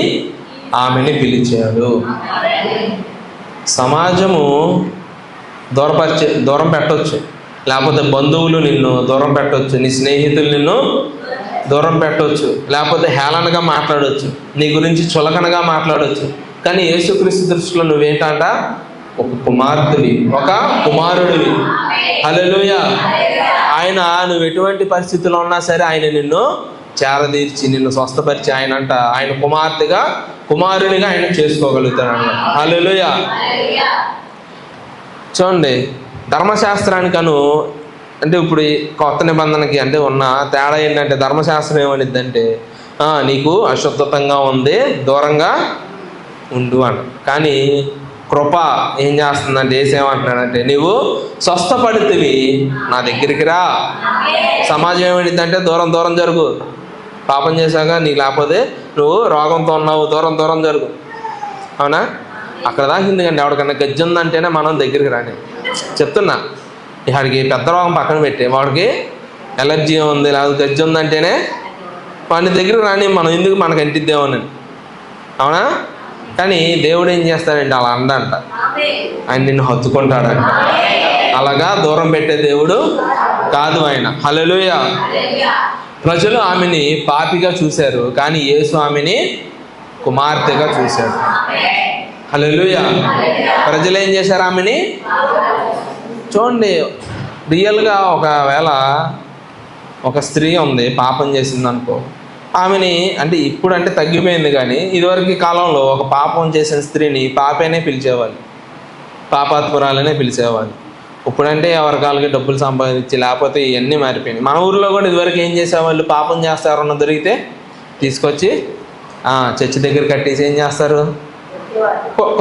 ఆమెని పిలిచాడు. సమాజము దూరం పెట్టవచ్చు, లేకపోతే బంధువులు నిన్ను దూరం పెట్టవచ్చు, నీ స్నేహితులు నిన్ను దూరం పెట్టవచ్చు, లేకపోతే హేళనగా మాట్లాడవచ్చు, నీ గురించి చులకనగా మాట్లాడవచ్చు. కానీ యేసుక్రీస్తు దృష్టిలో నువ్వేంటంట? ఒక కుమార్తెవి, ఒక కుమారుడివి. హల్లెలూయా. ఆయన నువ్వు ఎటువంటి పరిస్థితుల్లో ఉన్నా సరే ఆయన నిన్ను చేరదీర్చి నిన్ను స్వస్థపరిచి ఆయన కుమారునిగా ఆయన చేసుకోగలుగుతాడు అన్నమాట. హల్లెలూయా. చూడండి, ధర్మశాస్త్రానికను అంటే ఇప్పుడు కొత్త నిబంధనకి అంటే ఉన్న తేడా ఏంటంటే, ధర్మశాస్త్రం ఏమనిద్దంటే నీకు అశుద్ధతంగా ఉంది, దూరంగా ఉండు అంట. కానీ కృప ఏం చేస్తుందంటే, ఏసేమంటున్నాడంటే, నీవు స్వస్థపడితివి, నా దగ్గరికి రా. సమాజం ఏమనిద్దంటే దూరం జరుగు, పాపం చేశాక నీకు, లేకపోతే నువ్వు రోగంతో ఉన్నావు, దూరం జరుగు. అవునా? అక్కడ దాకా ఎందుకంటే ఎవరికన్నా గజ్జి ఉందంటేనే మనం దగ్గరికి రాని చెప్తున్నా. వాడికి పెద్ద రోగం పక్కన పెట్టి వాడికి ఎలర్జీ ఉంది, లేకపోతే గజ్జి ఉందంటేనే వాడిని దగ్గరికి రాని మనం, ఎందుకు మనకు అంటిద్దేమోనని. అవునా? కానీ దేవుడు ఏం చేస్తాడంటే అలా అండంట, ఆయన నిన్ను హత్తుకుంటాడంట. అలాగా దూరం పెట్టే దేవుడు కాదు ఆయన. హల్లెలూయా. ప్రజలు ఆమెని పాపిగా చూశారు, కానీ యేసు ఆమెని కుమార్తెగా చూశాడు. హల్లెలూయా. ప్రజలు ఏం చేశారు? ఆమెని చూడండి, రియల్గా ఒకవేళ ఒక స్త్రీ ఉంది, పాపం చేసింది అనుకో, ఆమెని అంటే ఇప్పుడు అంటే తగ్గిపోయింది, కానీ ఇదివరకు కాలంలో ఒక పాపం చేసిన స్త్రీని పాపేనే పిలిచేవాళ్ళు, పాపాత్మురాలనే పిలిచేవాళ్ళు. ఇప్పుడంటే ఎవరికాలకి డబ్బులు సంపాదించి, లేకపోతే ఇవన్నీ మారిపోయినాయి. మన ఊరిలో కూడా ఇదివరకు ఏం చేసేవాళ్ళు? పాపం చేస్తే ఎవరన్నా దొరికితే తీసుకొచ్చి చర్చి దగ్గర కట్టేసి ఏం చేస్తారు?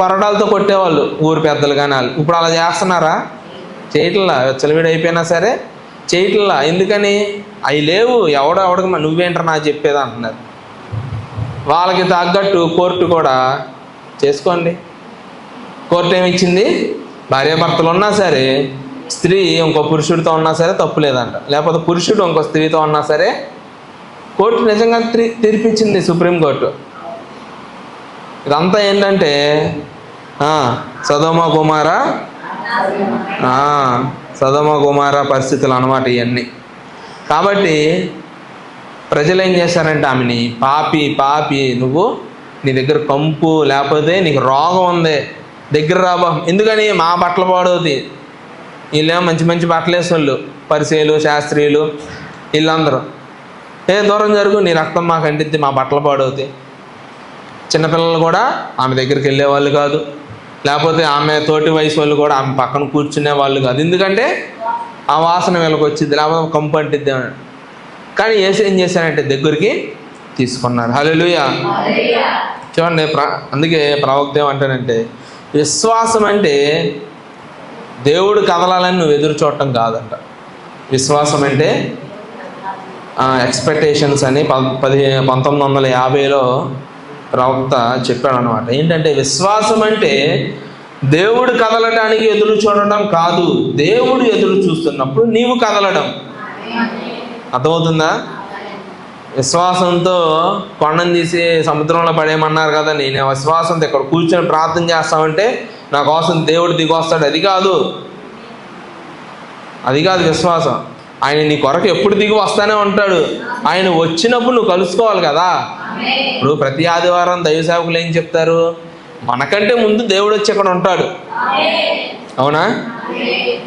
కొరడాలతో కొట్టేవాళ్ళు ఊరు పెద్దలు. కానీ వాళ్ళు ఇప్పుడు అలా చేస్తున్నారా? చేయట్లా. చెలవిడి అయిపోయినా సరే చేయట్లా. ఎందుకని? అవి లేవు. ఎవడికి నువ్వేంటారు నాకు చెప్పేది అంటున్నారు. వాళ్ళకి తగ్గట్టు కోర్టు కూడా చేసుకోండి. కోర్టు ఏమిచ్చింది? భార్యాభర్తలు ఉన్నా సరే స్త్రీ ఇంకో పురుషుడితో ఉన్నా సరే తప్పు లేదంట, లేకపోతే పురుషుడు ఇంకో స్త్రీతో ఉన్నా సరే కోర్టు నిజంగా తీర్పిచ్చింది, సుప్రీంకోర్టు. ఇదంతా ఏంటంటే సదోమ గుమొర్రా పరిస్థితులు అన్నమాట ఇవన్నీ. కాబట్టి ప్రజలు ఏం చేశారంటే ఆమెని, పాపి నువ్వు, నీ దగ్గర కంపు లేకపోతే నీకు రోగం ఉంది, దగ్గర రాబా. ఎందుకని? మా బట్టలు పాడవుతాయి. వీళ్ళేమో మంచి మంచి బట్టలు వేసేవాళ్ళు, పరిచయులు, శాస్త్రీయులు, వీళ్ళందరూ. దూరం జరుగు, నీ రక్తం మాకు అంటిద్ది, మా బట్టలు పాడవుతాయి. చిన్నపిల్లలు కూడా ఆమె దగ్గరికి వెళ్ళేవాళ్ళు కాదు, లేకపోతే ఆమె తోటి వయసు వాళ్ళు కూడా ఆమె పక్కన కూర్చునే వాళ్ళు కాదు. ఎందుకంటే ఆ వాసన వీళ్ళకి వచ్చింది, లేకపోతే కంపు అంటిద్ది. కానీ యేసు ఏం చేశారంటే దగ్గరికి తీసుకున్నారు. హల్లెలూయా. చూడండి, అందుకే ప్రవక్త ఏమంటానంటే, విశ్వాసం అంటే దేవుడు కదలాలని నువ్వు ఎదురు చూడటం కాదంట. విశ్వాసం అంటే ఎక్స్పెక్టేషన్స్ అని 1950లో ప్రవక్త చెప్పాడు అనమాట. ఏంటంటే విశ్వాసం అంటే దేవుడు కదలడానికి ఎదురు చూడటం కాదు, దేవుడు ఎదురు చూస్తున్నప్పుడు నీవు కదలడం. అర్థమవుతుందా? విశ్వాసంతో కొండను తీసి సముద్రంలో పడేయమన్నారు కదా, నేను విశ్వాసంతో ఇక్కడ కూర్చొని ప్రార్థన చేస్తామంటే నా కోసం దేవుడు దిగి వస్తాడు. అది కాదు విశ్వాసం. ఆయన నీ కొరకు ఎప్పుడు దిగి వస్తానే ఉంటాడు. ఆయన వచ్చినప్పుడు నువ్వు కలుసుకోవాలి కదా. ఇప్పుడు ప్రతి ఆదివారం దైవ సేవకులు ఏం చెప్తారు? మనకంటే ముందు దేవుడు వచ్చి అక్కడ ఉంటాడు. అవునా?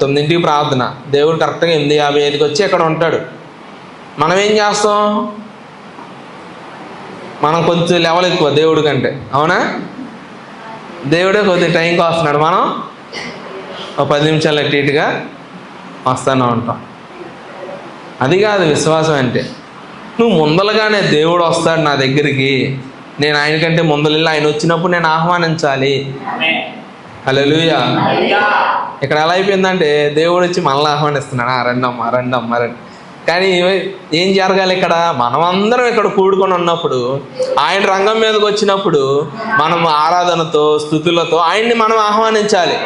9ంటికి ప్రార్థన, దేవుడు కరెక్ట్గా 8:55కి వచ్చి అక్కడ ఉంటాడు. మనం ఏం చేస్తాం? మనం కొంచెం లెవెల్ ఎక్కువ దేవుడి కంటే. అవునా? దేవుడే కొద్దిగా టైంకి వస్తున్నాడు, మనం 10 నిమిషాలు అట్టిగా వస్తూనే ఉంటాం. అది కాదు విశ్వాసం అంటే. నువ్వు ముందలుగానే దేవుడు వస్తాడు నా దగ్గరికి, నేను ఆయనకంటే ముందలెళ్ళి ఆయన వచ్చినప్పుడు నేను ఆహ్వానించాలి. హల్లెలూయా. ఇక్కడ ఎలా అయిపోయిందంటే దేవుడు వచ్చి మనల్ని ఆహ్వానిస్తున్నాడు, రండమ్మా రండమ్మా రండి. కానీ ఏం జరగాలి? ఇక్కడ మనమందరం ఇక్కడ కూడుకొని ఉన్నప్పుడు, ఆయన రంగం మీదకి వచ్చినప్పుడు మనం ఆరాధనతో స్తుతులతో ఆయన్ని మనం ఆహ్వానించాలి.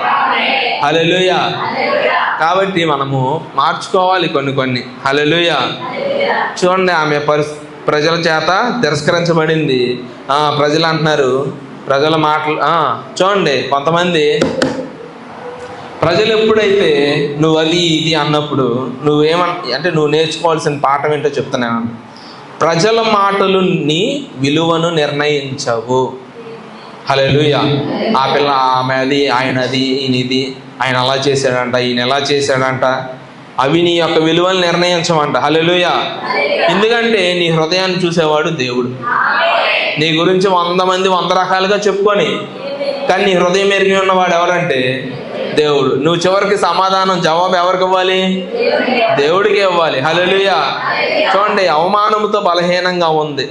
హల్లెలూయా. కాబట్టి మనము మార్చుకోవాలి కొన్ని. హల్లెలూయా. చూడండి, ఆమె ప్రజల చేత తిరస్కరించబడింది. ప్రజలు అంటున్నారు, ప్రజల మాటలు చూడండి. కొంతమంది ప్రజలు ఎప్పుడైతే నువ్వు అది ఇది అన్నప్పుడు అంటే నువ్వు నేర్చుకోవాల్సిన పాఠం ఏంటో చెప్తున్నాను. ప్రజల మాటలు నీ విలువను నిర్ణయించవు. హల్లెలూయా. ఆ పిల్ల ఆమె అది, ఆయన అది, ఈయన ఇది, ఆయన అలా చేశాడంట, ఈయన ఎలా చేశాడంట, అవి నీ యొక్క విలువలు నిర్ణయించమంట. హల్లెలూయా. ఎందుకంటే నీ హృదయాన్ని చూసేవాడు దేవుడు. నీ గురించి 100 మంది 100 రకాలుగా చెప్పుకొని, కానీ నీ హృదయం ఎరిగి ఉన్నవాడు ఎవరంటే దేవుడు. నువ్వు చివరికి జవాబు ఎవరికి ఇవ్వాలి? దేవుడికే ఇవ్వాలి. హల్లెలూయా. చూడండి, అవమానంతో బలహీనంగా ఉంది,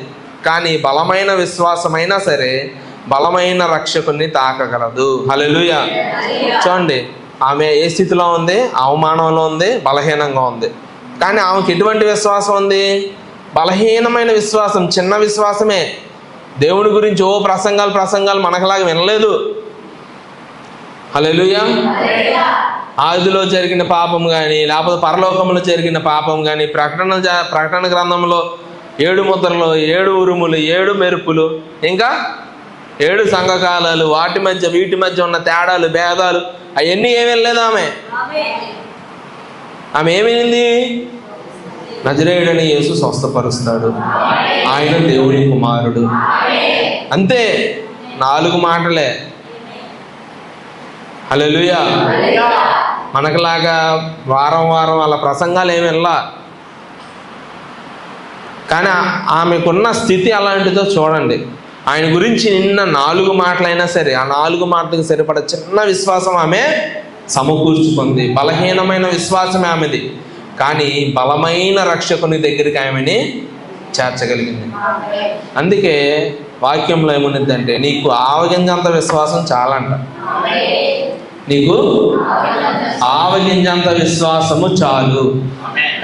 కానీ బలమైన విశ్వాసమైనా సరే బలమైన రక్షకుని తాకగలదు. హల్లెలూయా. చూడండి, ఆమె ఏ స్థితిలో ఉంది? అవమానంలో ఉంది, బలహీనంగా ఉంది. కానీ ఆమెకి ఎటువంటి విశ్వాసం ఉంది? బలహీనమైన విశ్వాసం, చిన్న విశ్వాసమే. దేవుడి గురించి ప్రసంగాలు మనకులాగా వినలేదు. హల్లెలూయా. ఆదిలో జరిగిన పాపం కానీ, లేకపోతే పరలోకంలో జరిగిన పాపం కానీ, ప్రకటన గ్రంథంలో 7 ముద్రలు, 7 ఉరుములు, 7 మెరుపులు, ఇంకా 7 సంఘకాలాలు, వీటి మధ్య ఉన్న తేడాలు, భేదాలు, అవన్నీ ఏమీ లేదు. ఆమె ఏమైంది? నజరేయుడని యేసు స్వస్థపరుస్తాడు, ఆయన దేవుని కుమారుడు. అంతే, 4 మాటలే. హల్లెలూయా. మనకులాగా వారం అలా ప్రసంగాలు ఏమి వెళ్ళా. కానీ ఆమెకున్న స్థితి అలాంటిదో చూడండి. ఆయన గురించి నిన్న 4 మాటలైనా సరే, ఆ 4 మాటలకు సరిపడ చిన్న విశ్వాసం ఆమె సమకూర్చుకుంది. బలహీనమైన విశ్వాసమే ఆమెది, కానీ బలమైన రక్షకుని దగ్గరికి ఆమెని చేర్చగలిగింది. అందుకే వాక్యంలో ఏముందంటే, నీకు ఆవగింజంత విశ్వాసం చాలంట. నీకు ఆవగింజంత విశ్వాసము చాలు.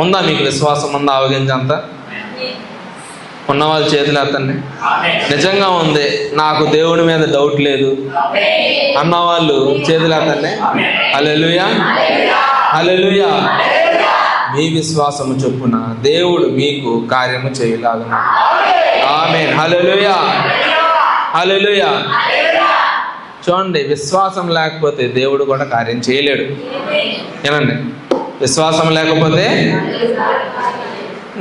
ఉందా మీకు విశ్వాసం? ఉందా ఆవగింజంత? ఉన్నవాళ్ళు చేతులు ఎత్తండి. నిజంగా ఉంది, నాకు దేవుడి మీద డౌట్ లేదు అన్నవాళ్ళు చేతులు ఎత్తండి. హల్లెలూయా. హల్లెలూయా. మీ విశ్వాసము చొప్పున దేవుడు మీకు కార్యము చేయలాగున. ఆమేన్. హల్లెలూయా, హల్లెలూయా. చూడండి, విశ్వాసం లేకపోతే దేవుడు కూడా కార్యం చేయలేడు. ఏనండి, విశ్వాసం లేకపోతే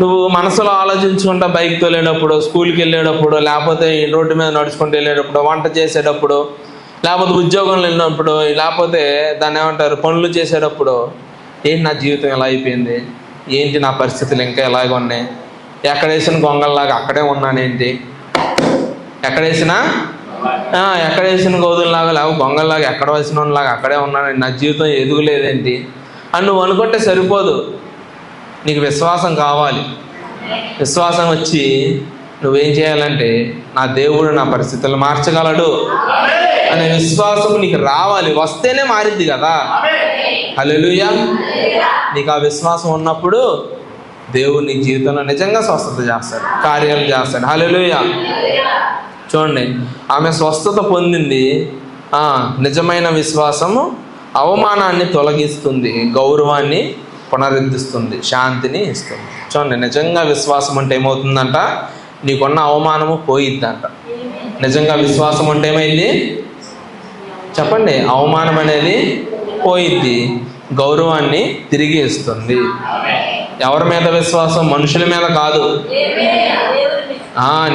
నువ్వు మనసులో ఆలోచించుకుంటా బైక్ తోలేటప్పుడు, స్కూల్కి వెళ్ళేటప్పుడు, లేకపోతే రోడ్డు మీద నడుచుకుంటూ వెళ్ళేటప్పుడు, వంట చేసేటప్పుడు, లేకపోతే ఉద్యోగంలో వెళ్ళినప్పుడు, లేకపోతే దాన్ని ఏమంటారు పనులు చేసేటప్పుడు, ఏంటి నా జీవితం ఎలా అయిపోయింది, ఏంటి నా పరిస్థితులు ఇంకా ఎలాగ ఉన్నాయి, ఎక్కడేసిన గొంగల్లాగా అక్కడే ఉన్నానేంటి, ఎక్కడేసిన గోధులలాగా లేకపోతే గొంగల్లాగా ఎక్కడ వేసిన లాగా అక్కడే ఉన్నానండి, నా జీవితం ఎదుగులేదేంటి అని నువ్వు అనుకుంటే సరిపోదు. నీకు విశ్వాసం కావాలి. విశ్వాసం వచ్చి నువ్వేం చేయాలంటే, నా దేవుడు నా పరిస్థితులు మార్చగలడు అనే విశ్వాసం నీకు రావాలి. వస్తేనే మారిద్ది కదా. హల్లెలూయా. నీకు ఆ విశ్వాసం ఉన్నప్పుడు దేవుడు నీ జీవితంలో నిజంగా స్వస్థత చేస్తాడు, కార్యాలు చేస్తాడు. హల్లెలూయా. చూడండి, ఆమె స్వస్థత పొందింది. నిజమైన విశ్వాసము అవమానాన్ని తొలగిస్తుంది, గౌరవాన్ని పునరుద్ధరిస్తుంది, శాంతిని ఇస్తుంది. చూడండి, నిజంగా విశ్వాసం అంటే ఏమవుతుందంట, నీకున్న అవమానము పోయిద్దంట. నిజంగా విశ్వాసం అంటే ఏమైంది చెప్పండి, అవమానం అనేది పోయిద్ది, గౌరవాన్ని తిరిగి ఇస్తుంది. ఎవరి మీద విశ్వాసం? మనుషుల మీద కాదు.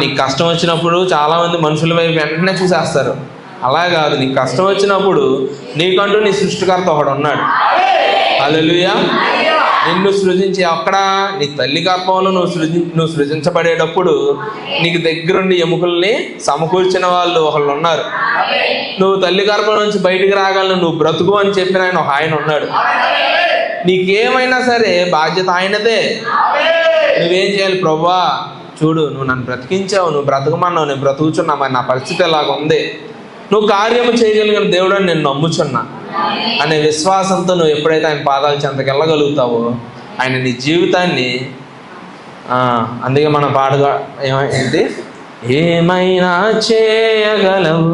నీకు కష్టం వచ్చినప్పుడు చాలామంది మనుషుల వైపు వెంటనే చూసేస్తారు. అలా కాదు, నీకు కష్టం వచ్చినప్పుడు నీకంటూ నీ సృష్టికర్త ఒకడు ఉన్నాడు. హల్లెలూయా. నిన్ను సృజించి అక్కడ నీ తల్లి గర్భంలో నువ్వు సృజించబడేటప్పుడు నీకు దగ్గరుండి ఎముకల్ని సమకూర్చిన వాళ్ళు ఒకళ్ళు ఉన్నారు. నువ్వు తల్లి గర్భం నుంచి బయటికి రాగలను, నువ్వు బ్రతుకు అని చెప్పిన ఆయన ఉన్నాడు. నీకేమైనా సరే బాధ్యత ఆయనదే. నువ్వేం చేయాలి? ప్రభువా చూడు, నువ్వు నన్ను బ్రతికించావు, నువ్వు బ్రతకమన్నావు, నేను బ్రతుకుచున్నా, మరి నా పరిస్థితి ఎలాగ ఉంది, నువ్వు కార్యము చేయగలిగిన దేవుడు అని నేను నమ్ముచున్నా అనే విశ్వాసంతో నువ్వు ఎప్పుడైతే ఆయన పాదాల చెంతకు వెళ్ళగలుగుతావో ఆయన నీ జీవితాన్ని అందుకే మన పాటగా ఏంటి, ఏమైనా చేయగలవు,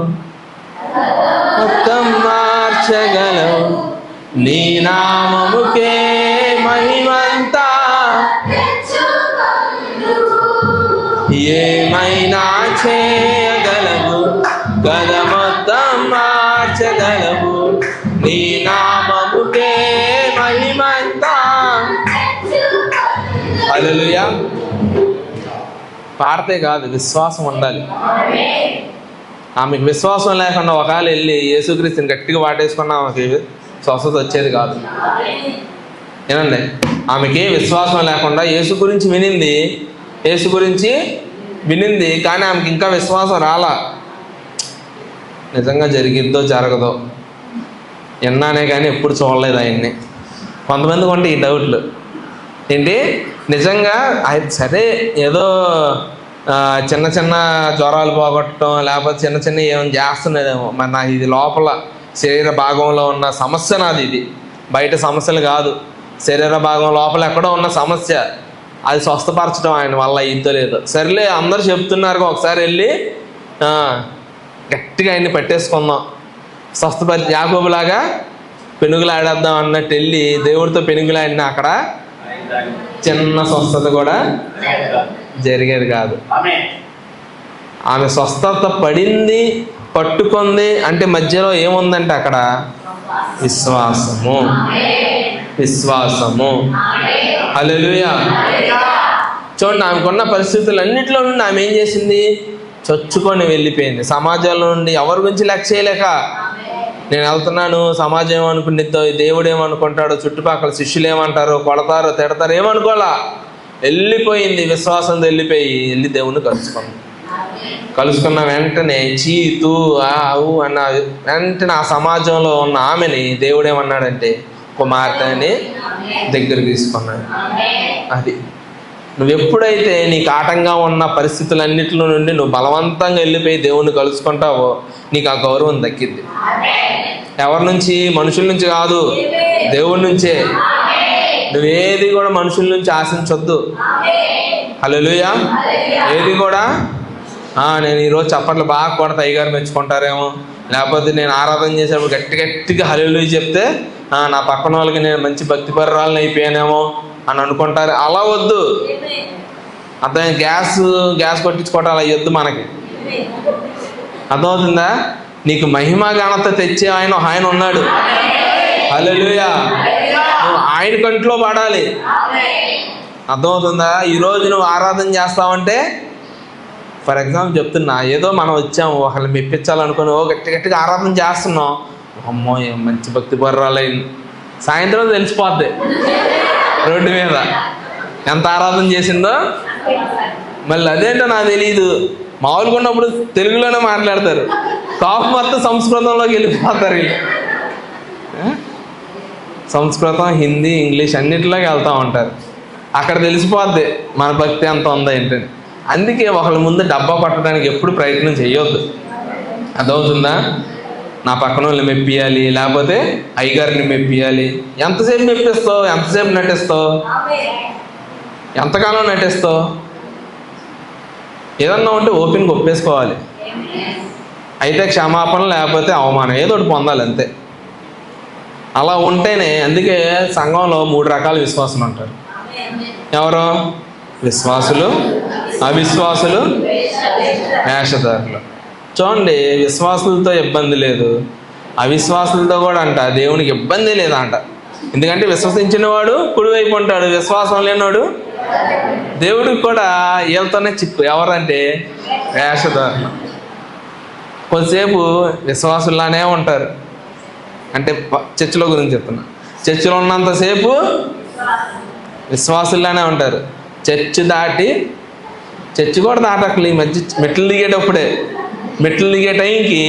మొత్తం మార్చగలవు, నీ నామముకే మహిమంతా, ఏమైనా చేయగలవు, గద మొత్తం మార్చగలవు, నీ నామముకే మహిమంతా. హల్లెలూయా. పాడితే కాదు, విశ్వాసం ఉండాలి. ఆమెకు విశ్వాసం లేకుండా ఒకవేళ వెళ్ళి యేసుక్రీస్తుని గట్టిగా వాటేసుకున్నా ఆమెకి స్వస్థత వచ్చేది కాదు. ఏనండి, ఆమెకి విశ్వాసం లేకుండా యేసు గురించి వినింది కానీ ఆమెకి ఇంకా విశ్వాసం రాలా. నిజంగా జరిగిద్దో జరగదో విన్నానే కానీ ఎప్పుడు చూడలేదు ఆయన్ని. కొంతమందికి ఉంటే ఈ డౌట్లు ఏంటి, నిజంగా సరే ఏదో చిన్న చిన్న జ్వరాలు పోగొట్టడం లేకపోతే చిన్న చిన్న ఏమైనా చేస్తున్నదేమో, మరి నాకు ఇది లోపల శరీర భాగంలో ఉన్న సమస్య, నాది ఇది బయట సమస్యలు కాదు, శరీర భాగం లోపల ఎక్కడో ఉన్న సమస్య, అది స్వస్థపరచడం ఆయన వల్ల ఇద్దో లేదో. సరేలే అందరూ చెప్తున్నారు, ఒకసారి వెళ్ళి గట్టిగా ఆయన్ని పట్టేసుకుందాం, స్వస్థపరిచి యాకోబులాగా పెనుగులాడేద్దాం అన్నట్టు వెళ్ళి దేవుడితో పెనుగులాడిన అక్కడ చిన్న స్వస్థత కూడా జరిగేది కాదు. ఆమె స్వస్థత పడింది, పట్టుకుంది అంటే మధ్యలో ఏముందంటే అక్కడ విశ్వాసము. హల్లెలూయా. చూడండి, ఆమెకున్న పరిస్థితులన్నింటిలో నుండి ఆమె ఏం చేసింది, చొచ్చుకొని వెళ్ళిపోయింది. సమాజంలో నుండి ఎవరి గురించి లెక్క చేయలేక, నేను వెళ్తున్నాను, సమాజం ఏమనుకునిద్దో, దేవుడు ఏమనుకుంటాడో, చుట్టుపక్కల శిష్యులు ఏమంటారో, కొడతారో తిడతారో ఏమనుకోవాలా, వెళ్ళిపోయింది. విశ్వాసంతో వెళ్ళి దేవుణ్ణి కలుసుకున్న వెంటనే చీతు ఆవు అన్న వెంటనే ఆ సమాజంలో ఉన్న ఆమెని దేవుడు ఏమన్నాడంటే కుమార్తె అని దగ్గర తీసుకున్నాడు. అది నువ్వు ఎప్పుడైతే నీకు ఆటంగా ఉన్న పరిస్థితులన్నింటిలో నుండి నువ్వు బలవంతంగా వెళ్ళిపోయి దేవుణ్ణి కలుసుకుంటావో నీకు ఆ గౌరవం దక్కింది. ఎవరి నుంచి? మనుషుల నుంచి కాదు, దేవుడి నుంచే. నువ్వేది కూడా మనుషుల నుంచి ఆశించొద్దు. హల్లెలూయా. ఏది కూడా నేను ఈరోజు చప్పట్లు బాగా కొడతా, అయ్యగారు మెచ్చుకుంటారేమో, లేకపోతే నేను ఆరాధన చేసేటప్పుడు గట్టిగా హల్లెలూయా చెప్తే నా పక్కన వాళ్ళకి నేను మంచి భక్తిపరురాలని అయిపోయానేమో, అని అనుకుంటారు. అలా వద్దు. అర్థం, గ్యాస్ కొట్టించుకోవటం అలా వద్దు మనకి. అర్థమవుతుందా? నీకు మహిమ ఘనత తెచ్చే ఆయన ఉన్నాడు. హల్లెలూయా. నువ్వు ఆయన కంట్లో పడాలి. అర్థమవుతుందా? ఈరోజు నువ్వు ఆరాధన చేస్తావంటే, ఫర్ ఎగ్జాంపుల్ చెప్తున్నా, ఏదో మనం వచ్చాము ఒకళ్ళు మెప్పించాలనుకుని గట్టిగా ఆరాధన చేస్తున్నాం. అమ్మో మంచి భక్తి పర్రాలైంది, సాయంత్రం తెలిసిపోద్ది రోడ్డు మీద ఎంత ఆరాధన చేసిందో. మళ్ళీ అదేంటో నాకు తెలియదు. మామూలుగా ఉన్నప్పుడు తెలుగులోనే మాట్లాడతారు, కాపు మొత్తం సంస్కృతంలోకి వెళ్ళిపోతారు వీళ్ళు. సంస్కృతం, హిందీ, ఇంగ్లీష్ అన్నిటిలోకి వెళ్తూ ఉంటారు. అక్కడ తెలిసిపోద్ది మన భక్తి ఎంత ఉందో ఏంటని. అందుకే ఒకళ్ళ ముందు డబ్బా కొట్టడానికి ఎప్పుడు ప్రయత్నం చేయొద్దు. అదవుతుందా? నా పక్కన వాళ్ళని మెప్పియాలి, లేకపోతే అయ్యగారిని మెప్పియాలి. ఎంతసేపు మెప్పిస్తావు? ఎంతసేపు నటిస్తావు? ఎంతకాలం నటిస్తావు? ఏదన్నా ఉంటే ఓపెన్గా ఒప్పేసుకోవాలి. అయితే క్షమాపణ, లేకపోతే అవమానం, ఏదో ఒకటి పొందాలి అంతే. అలా ఉంటేనే. అందుకే సంఘంలో 3 రకాల విశ్వాసులు ఉంటారు. ఎవరు? విశ్వాసులు, అవిశ్వాసులు, వేషధారులు. చూడండి, విశ్వాసులతో ఇబ్బంది లేదు, అవిశ్వాసులతో కూడా దేవునికి ఇబ్బంది లేదంట. ఎందుకంటే విశ్వసించిన వాడు కుడివైపు ఉంటాడు, విశ్వాసం లేనివాడు దేవుడికి కూడా వీళ్ళతోనే చిక్కు. ఎవరంటే వేషధారులు. కొద్దిసేపు విశ్వాసుల్లానే ఉంటారు. అంటే చర్చిలో గురించి చెప్తున్నా. చర్చిలో ఉన్నంతసేపు విశ్వాసుల్లానే ఉంటారు. చర్చి కూడా దాటక్కలు. ఈ మధ్య మెట్లు దిగేటప్పుడే, మెట్లు దిగే టైంకి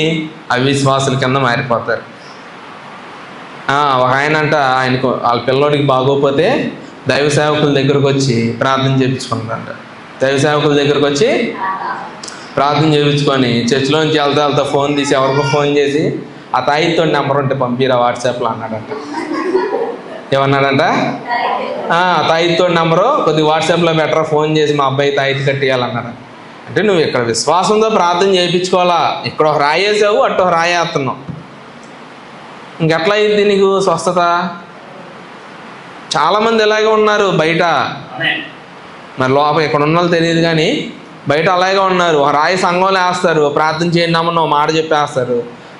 అవిశ్వాసుల కింద మారిపోతారు. ఒక ఆయన ఆయనకు వాళ్ళ పిల్లోడికి బాగోపోతే దైవ సేవకుల దగ్గరకు వచ్చి ప్రార్థన చేయించుకున్నారంట. దైవ సేవకుల దగ్గరకు వచ్చి ప్రార్థన చేయించుకొని చర్చిలోంచి వెళ్తా ఫోన్ తీసి ఎవరికో ఫోన్ చేసి, ఆ తాయితో నెంబర్ ఉంటే పంపిరా వాట్సాప్లో అన్నాడంట. ఏమన్నాడంట? తాయితో నెంబరు కొద్దిగా వాట్సాప్లో బెటర్, ఫోన్ చేసి మా అబ్బాయి తాయితీ కట్టేయాలన్నాడు. అంటే నువ్వు ఇక్కడ విశ్వాసంతో ప్రార్థన చేయించుకోవాలా. ఇక్కడ ఒక రాయేసావు, అటు ఒక రాయేస్తున్నావు. ఇంకెట్లా అయింది నీకు స్వస్థత? చాలామంది ఇలాగే ఉన్నారు బయట. మరి లోపల ఇక్కడ ఉన్న వాళ్ళు తెలియదు కానీ బయట అలాగే ఉన్నారు. ఒక రాయి సంఘంలో వేస్తారు, ప్రార్థన చేయండి అమ్మని మాట చెప్పేస్తారు.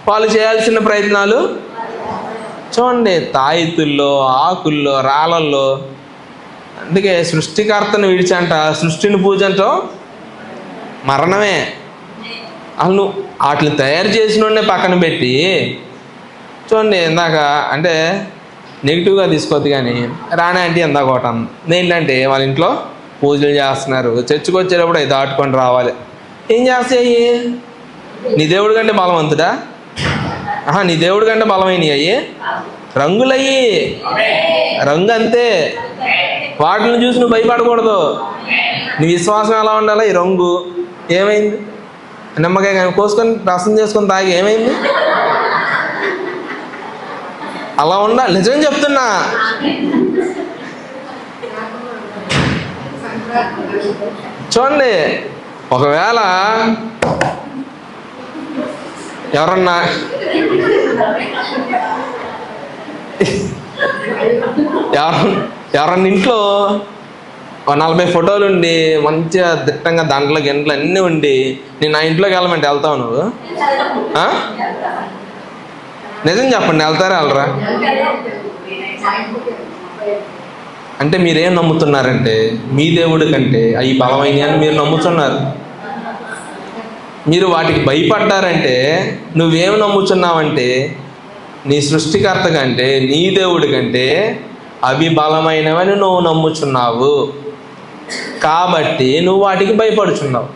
వాళ్ళు చేయాల్సిన ప్రయత్నాలు చూడండి, తాయితుల్లో, ఆకుల్లో, రాళ్ళల్లో. అందుకే సృష్టికర్తను విడిచంట సృష్టిని పూజంటో మరణమే. అసలు నువ్వు వాటిని తయారు చేసిన పక్కన పెట్టి చూడండి, ఇందాక అంటే నెగిటివ్గా తీసుకోవద్దు కానీ రాణి అంటే ఇందాక ఒకటి ఏంటంటే వాళ్ళ ఇంట్లో పూజలు చేస్తున్నారు, చర్చికి వచ్చేటప్పుడు అవి దాటుకొని రావాలి. ఏం చేస్తాయి? నీ దేవుడి కంటే బలవంతుడా? నీ దేవుడి కంటే బలమైనవి అయ్యి రంగులయ్యి, రంగు అంతే. వాటిని చూసి నువ్వు భయపడకూడదు. నీ విశ్వాసం ఎలా ఉండాలి? ఈ రంగు ఏమైంది? నిమ్మకాయ కోసుకొని రసం చేసుకొని తాగి ఏమైంది? అలా ఉండాలి. నిజం చెప్తున్నా. చూడండి, ఒకవేళ ఎవరన్నా ఇంట్లో 40 ఫోటోలు ఉండి మంచిగా దిట్టంగా దండలు గంటలు అన్నీ ఉండి నేను నా ఇంట్లోకి వెళ్ళమంటే వెళ్తావు నువ్వు? నిజం చెప్పండి, వెళ్తారా వెళ్ళరా? అంటే మీరేం నమ్ముతున్నారంటే మీ దేవుడి కంటే అవి బలమైనవి అని మీరు నమ్ముతున్నారు. మీరు వాటికి భయపడ్డారంటే నువ్వేమి నమ్ముతున్నావంటే నీ సృష్టికర్త కంటే, నీ దేవుడి కంటే అవి బలమైనవని నువ్వు నమ్ముచున్నావు. కాబట్టి నువ్వు వాటికి భయపడుచున్నావు.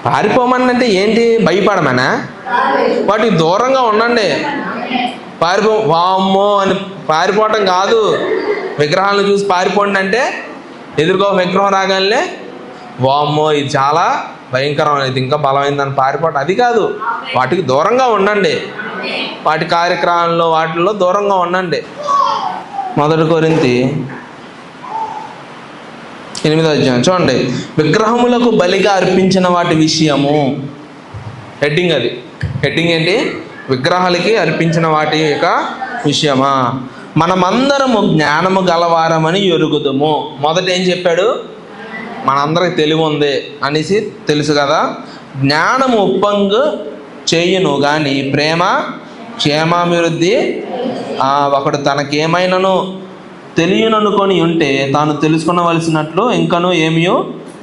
పారిపోమనంటే ఏంటి? భయపడమనా? వాటికి దూరంగా ఉండండి. వామ్మో అని పారిపోవటం కాదు. విగ్రహాలను చూసి పారిపోండి అంటే ఎదురుగా విగ్రహం రాగానే వామ్మో ఇది చాలా భయంకరమైనది, ఇంకా బలమైందని పారిపోవటం అది కాదు. వాటికి దూరంగా ఉండండి. వాటి కార్యక్రమాల్లో వాటిల్లో దూరంగా ఉండండి. 1 కొరింథీ 8వ అధ్యాయం చూడండి. విగ్రహములకు బలిగా అర్పించిన వాటి విషయము, హెడ్డింగ్ అది. హెడ్డింగ్ ఏంటి? విగ్రహాలకి అర్పించిన వాటి యొక్క విషయమా. మనమందరము జ్ఞానము గలవారమని ఎరుగుదుము. మొదట ఏం చెప్పాడు? మనందరికి తెలివి ఉంది అనేసి తెలుసు కదా. జ్ఞానము ఉప్పొంగు చేయును కానీ ప్రేమ క్షేమాభివృద్ధి. ఒకడు తనకేమైనాను తెలియననుకొని ఉంటే తాను తెలుసుకునవలసినట్లు ఇంకనూ ఏమీ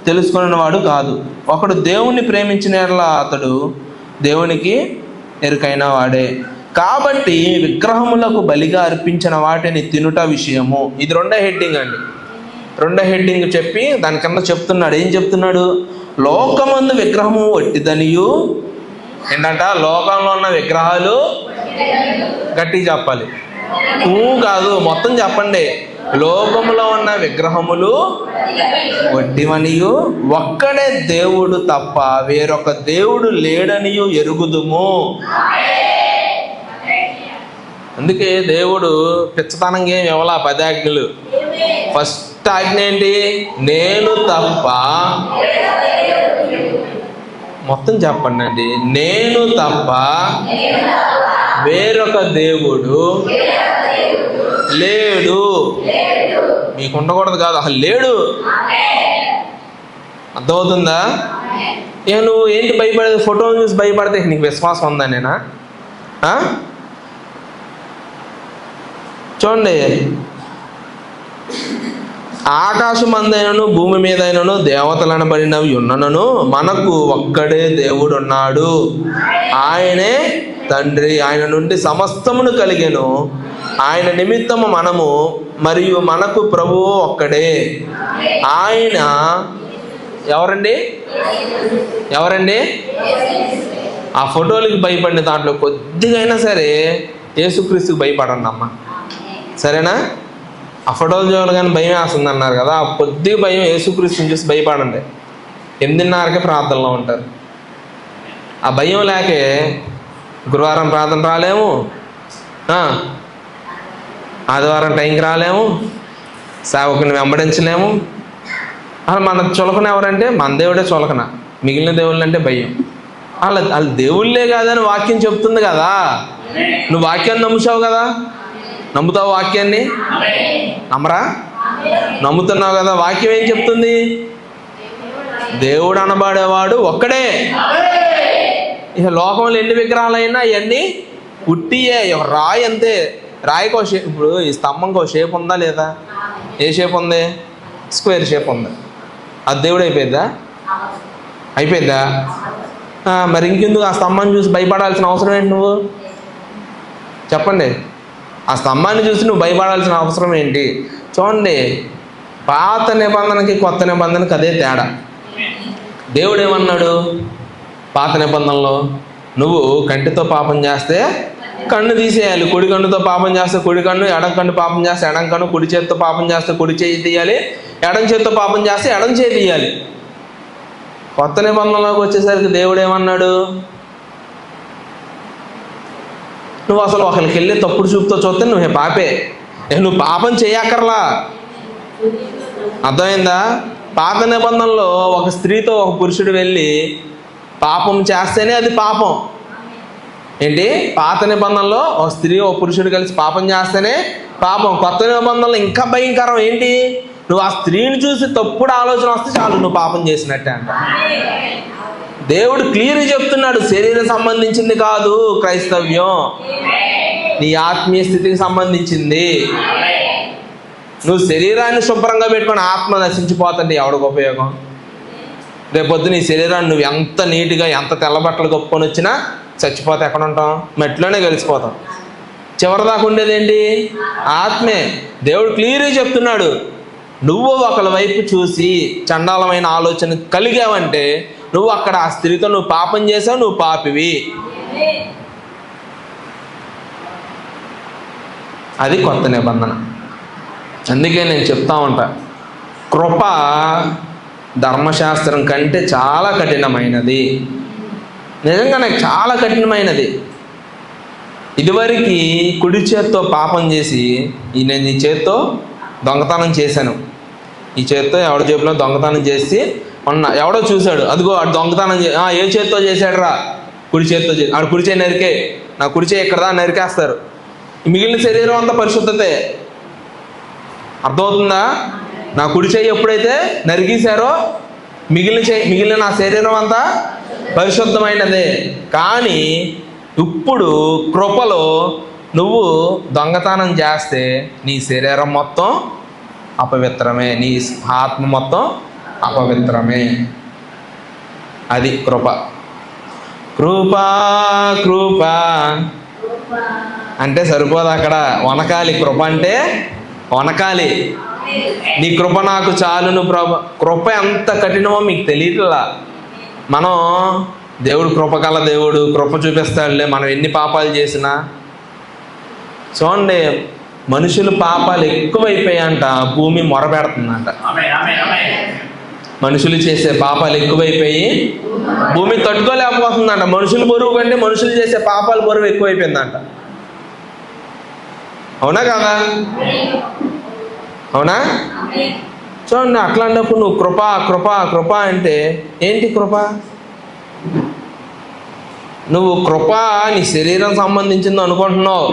తెలుసుకునేవాడు కాదు. ఒకడు దేవుణ్ణి ప్రేమించిన యెడల అతడు దేవునికి ఎరుకైన వాడే. కాబట్టి విగ్రహములకు బలిగా అర్పించిన వాటిని తినుట విషయము. ఇది రెండో హెడ్డింగ్ అండి. రెండో హెడ్డింగ్ చెప్పి దాని కింద చెప్తున్నాడు. ఏం చెప్తున్నాడు? లోకమందు విగ్రహము వట్టిదనియు. ఏంటంట? లోకంలో ఉన్న విగ్రహాలు గట్టిగా చెప్పాలి, కాదు మొత్తం చెప్పండి. లోకములో ఉన్న విగ్రహములు వట్టివనియు ఒక్కడే దేవుడు తప్ప వేరొక దేవుడు లేడనియు ఎరుగుదుము. అందుకే దేవుడు పిచ్చతనంగా ఏం ఇవ్వాల 10 ఆజ్ఞలు. ఫస్ట్ ఆజ్ఞ ఏంటి? నేను తప్ప, మొత్తం చెప్పండి అండి, నేను తప్ప వేరొక దేవుడు లేడు. మీకు ఉండకూడదు కాదు, అసలు లేడు. అర్థమవుతుందా? నువ్వు ఏంటి భయపడేది? ఫోటోని చూసి భయపడితే నీకు విశ్వాసం ఉందా? నేనా చూడండి, ఆకాశం అందైనను భూమి మీద అయినను దేవతలనబడినవి ఉన్ననను మనకు ఒక్కడే దేవుడు ఉన్నాడు, ఆయనే తండ్రి. ఆయన నుండి సమస్తమును కలిగెను, ఆయన నిమిత్తము మనము మరియు మనకు ప్రభువు ఒక్కడే. ఆయన ఎవరండి? ఆ ఫోటోలకి భయపడిన దాంట్లో కొద్దిగా అయినా సరే యేసుక్రీస్తుకి భయపడండి అమ్మ, సరేనా? ఆ ఫోటోలు చూడగానే భయం వేస్తుంది అన్నారు కదా, ఆ కొద్దిగా భయం యేసుక్రీస్తుని చూసి భయపడండి. 8:30కే ప్రార్థనలో ఉంటారు. ఆ భయం లేకే గురువారం ప్రార్థన రాలేము, ఆదివారం టైంకి రాలేము, సేవకుని వెంబడించలేము. అసలు మన చులకన ఎవరంటే మన దేవుడే చులకన, మిగిలిన దేవుళ్ళు అంటే భయం. వాళ్ళు దేవుళ్ళే కాదని వాక్యం చెప్తుంది కదా. నువ్వు వాక్యాన్ని నమ్ముతావు కదా, నమ్ముతావు వాక్యాన్ని? నమ్మరా? నమ్ముతున్నావు కదా. వాక్యం ఏం చెప్తుంది? దేవుడు అనబడేవాడు ఒక్కడే. ఇక లోకంలో ఎన్ని విగ్రహాలైనా అవన్నీ ఉట్టియే, రాయి అంతే. రాయికో షేప్, ఇప్పుడు ఈ స్తంభంకో షేప్ ఉందా లేదా? ఏ షేప్ ఉంది? స్క్వేర్ షేప్ ఉంది. అది దేవుడు అయిపోయిద్దా? అయిపోయిద్దా? మరి ఇంకెందుకు ఆ స్తంభాన్ని చూసి భయపడాల్సిన అవసరం ఏంటి? నువ్వు చెప్పండి, ఆ స్తంభాన్ని చూసి నువ్వు భయపడాల్సిన అవసరం ఏంటి? చూడండి, పాత నిబంధనకి కొత్త నిబంధనకి అదే తేడా. దేవుడు ఏమన్నాడు పాత నిబంధనలో? నువ్వు కంటితో పాపం చేస్తే కన్ను తీసేయాలి, కుడి కన్నుతో పాపం చేస్తే కుడి కన్ను, ఎడం కన్ను పాపం చేస్తే ఎడం కన్ను, కుడి చేతితో పాపం చేస్తే కుడి చేయి తీయాలి, ఎడం చేతితో పాపం చేస్తే ఎడం చేయి తీయాలి. కొత్త నిబంధనలోకి వచ్చేసరికి దేవుడు ఏమన్నాడు? నువ్వు అసలు ఒకరికి వెళ్ళి తప్పుడు చూపుతో చూస్తే నువ్వే పాపే, నువ్వు పాపం చేయక్కర్లా. అర్థమైందా? పాత నిబంధనలో ఒక స్త్రీతో ఒక పురుషుడు వెళ్ళి పాపం చేస్తేనే అది పాపం. ఏంటి? పాత నిబంధనలో ఒక స్త్రీ ఒక పురుషుడు కలిసి పాపం చేస్తేనే పాపం. కొత్త నిబంధనలో ఇంకా భయంకరం. ఏంటి? నువ్వు ఆ స్త్రీని చూసి తప్పుడు ఆలోచన వస్తే చాలు నువ్వు పాపం చేసినట్టే అంట. దేవుడు క్లియర్గా చెప్తున్నాడు, శరీరం సంబంధించింది కాదు క్రైస్తవ్యం, నీ ఆత్మీయ స్థితికి సంబంధించింది. నువ్వు శరీరాన్ని శుభ్రంగా పెట్టుకొని ఆత్మ నశించిపోతుంది, ఎవడికి ఉపయోగం? రేపొద్దు నీ శరీరాన్ని నువ్వు ఎంత నీట్గా ఎంత తెల్లబట్టలు కప్పుకొని వచ్చినా చచ్చిపోతే ఎక్కడ ఉంటాం? మెట్లోనే కలిసిపోతాం. చివరిదాకా ఉండేది ఏంటి? ఆత్మే. దేవుడు క్లియర్గా చెప్తున్నాడు, నువ్వు ఒకళ్ళ వైపు చూసి చండాలమైన ఆలోచన కలిగావంటే నువ్వు అక్కడ ఆ స్త్రీతో నువ్వు పాపం చేసావు, నువ్వు పాపివి. అది కొత్త నిబంధన. అందుకే నేను చెప్తా ఉంటా, కృప ధర్మశాస్త్రం కంటే చాలా కఠినమైనది. నిజంగా నాకు చాలా కఠినమైనది. ఇదివరకు కుడి చేత్తో పాపం చేసి నేను ఈ చేత్తో దొంగతనం చేశాను, ఈ చేత్తో ఎవడ జేబులో దొంగతనం చేసి మొన్న ఎవడో చూశాడు, అదిగో దొంగతనం ఏ చేత్తో చేశాడు రా కుడి చేతితో ఆడు కుడి చేయి నరికే, నా కుడి చేయి ఇక్కడ నరికేస్తారు. మిగిలిన శరీరం అంతా పరిశుద్ధతే. అర్థమవుతుందా? నా కుడి చేయి ఎప్పుడైతే నరికేశారో మిగిలిన నా శరీరం అంతా పరిశుద్ధమైనదే. కానీ ఇప్పుడు కృపలో నువ్వు దొంగతనం చేస్తే నీ శరీరం మొత్తం అపవిత్రమే, నీ ఆత్మ మొత్తం అపవిత్రమే. అది కృప. కృపా కృపా అంటే సరిపోదు, అక్కడ వనకాలి. కృప అంటే వనకాలి. నీ కృప నాకు చాలును ప్రభు. కృప ఎంత కఠినమో మీకు తెలియట్లా. మనం దేవుడు కృపగల దేవుడు, కృప చూపిస్తాడులే మనం ఎన్ని పాపాలు చేసినా. చూడండి, మనుషుల పాపాలు ఎక్కువైపోయాయంట, భూమి మొరపెడుతుందంట. మనుషులు చేసే పాపాలు ఎక్కువైపోయి భూమి తట్టుకోలేకపోతుందంట. మనుషుల బరువు కంటే మనుషులు చేసే పాపాల బరువు ఎక్కువైపోయిందంట. అవునా కదా? అవునా? చూడండి, అట్లాంటప్పుడు నువ్వు కృప కృప కృప అంటే ఏంటి కృప? నువ్వు కృప నీ శరీరం సంబంధించింది అనుకుంటున్నావు.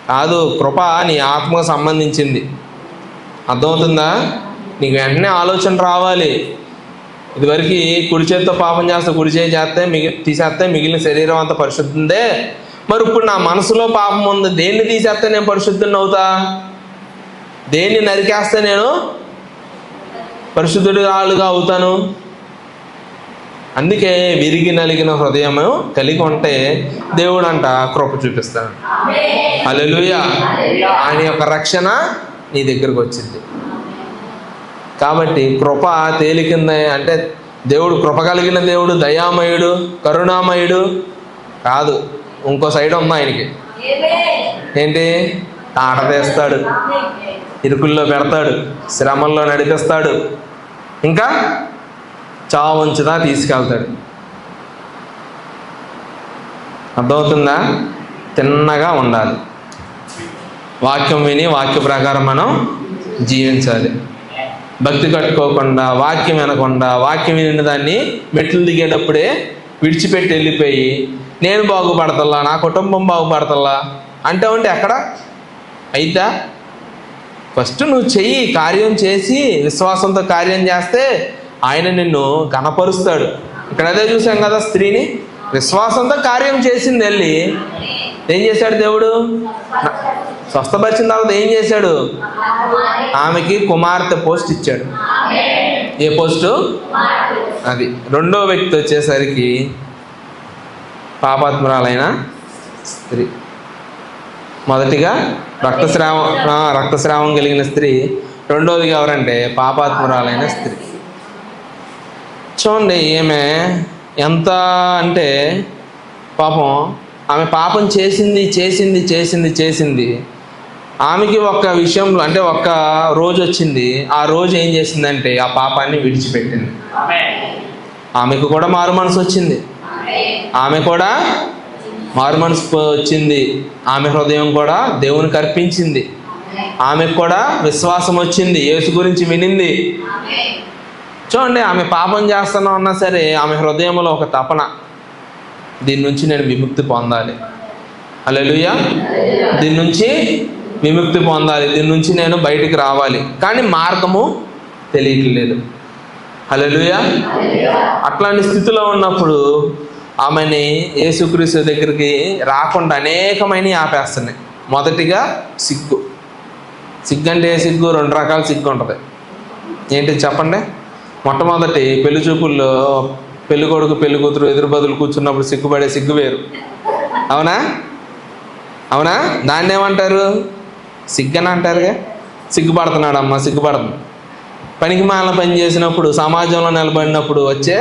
కాదు, కృప నీ ఆత్మకు సంబంధించింది. అర్థమవుతుందా? నీకు వెంటనే ఆలోచన రావాలి. ఇదివరకు కుడి చేతితో పాపం చేస్తే, కుడి చేయి చేస్తే తీసేస్తే మిగిలిన శరీరం అంతా పరిశుద్ధందే. మరి ఇప్పుడు నా మనసులో పాపం ఉంది, దేన్ని తీసేస్తే నేను పరిశుద్ధుని అవుతా? దేన్ని నరికేస్తే నేను పరిశుద్ధుడుగా అవుతాను? అందుకే విరిగి నలిగిన హృదయం కలిగి ఉంటే దేవుడు అంట కృప చూపిస్తాడు. హల్లెలూయా. ఆయన యొక్క రక్షణ నీ దగ్గరకు వచ్చింది. కాబట్టి కృప తేలికింద అంటే దేవుడు కృప కలిగిన దేవుడు, దయామయుడు, కరుణామయుడు కాదు. ఇంకో సైడ్ ఉంది ఆయనకి. ఏంటి? ఆట తీస్తాడు, ఇరుకుల్లో పెడతాడు, శ్రమల్లో నడిపిస్తాడు, ఇంకా చావుంచుదా తీసుకెళ్తాడు. అర్థమవుతుందా? తిన్నగా ఉండాలి. వాక్యం విని వాక్య ప్రకారం మనం జీవించాలి. భక్తి కట్టుకోకుండా, వాక్యం వినకుండా, వాక్యం విని దాన్ని మెట్లు దిగేటప్పుడే విడిచిపెట్టి వెళ్ళిపోయి నేను బాగుపడతల్లా, నా కుటుంబం బాగుపడతల్లా అంటే ఉంటే ఎక్కడ అయితా? ఫస్ట్ నువ్వు చెయ్యి, కార్యం చేసి విశ్వాసంతో కార్యం చేస్తే ఆయన నిన్ను ఘనపరుస్తాడు. ఇక్కడ అదే చూసాం కదా, స్త్రీని విశ్వాసంతో కార్యం చేసింది. వెళ్ళి ఏం చేశాడు దేవుడు? స్వస్థపరిచిన తర్వాత ఏం చేశాడు? ఆమెకి కుమార్తె పోస్ట్ ఇచ్చాడు. ఏ పోస్టు? అది. రెండో వ్యక్తి వచ్చేసరికి పాపాత్మురాలైన స్త్రీ. మొదటిగా రక్తస్రావం కలిగిన స్త్రీ, రెండోదిగా ఎవరంటే పాపాత్మురాలైన స్త్రీ. చూడండి, ఈమె ఎంత అంటే పాపం, ఆమె పాపం చేసింది చేసింది చేసింది చేసింది. ఆమెకి ఒక్క విషయంలో అంటే ఒక్క రోజు వచ్చింది. ఆ రోజు ఏం చేసిందంటే ఆ పాపాన్ని విడిచిపెట్టింది. ఆమెకు కూడా మారు మనసు వచ్చింది. ఆమె కూడా మారు మనసు వచ్చింది. ఆమె హృదయం కూడా దేవునికి అర్పించింది. ఆమెకు కూడా విశ్వాసం వచ్చింది. యేసు గురించి వినింది. చూడండి, ఆమె పాపం చేస్తున్నా ఉన్నా సరే ఆమె హృదయంలో ఒక తపన, దీని నుంచి నేను విముక్తి పొందాలి. హల్లెలూయా. దీని నుంచి విముక్తి పొందాలి, దీని నుంచి నేను బయటికి రావాలి. కానీ మార్గము తెలియట్లేదు. హల్లెలూయా. అట్లాంటి స్థితిలో ఉన్నప్పుడు ఆమెని యేసుక్రీస్తు దగ్గరికి రాకుండా అనేకమైనవి ఆపేస్తున్నాయి. మొదటిగా సిగ్గు. సిగ్గు అంటే ఏ సిగ్గు? రెండు రకాల సిగ్గు ఉంటుంది. ఏంటి చెప్పండి? మొట్టమొదటి పెళ్లి చూపుల్లో పెళ్లి కొడుకు పెళ్లి కూతురు ఎదురు బదులు కూర్చున్నప్పుడు సిగ్గుపడే సిగ్గు వేరు. అవునా? అవునా? దాన్ని ఏమంటారు? సిగ్గని అంటారుగా. సిగ్గుపడుతున్నాడమ్మా, సిగ్గుపడుతుంది. పనికి మాల పని చేసినప్పుడు, సమాజంలో నిలబడినప్పుడు వచ్చే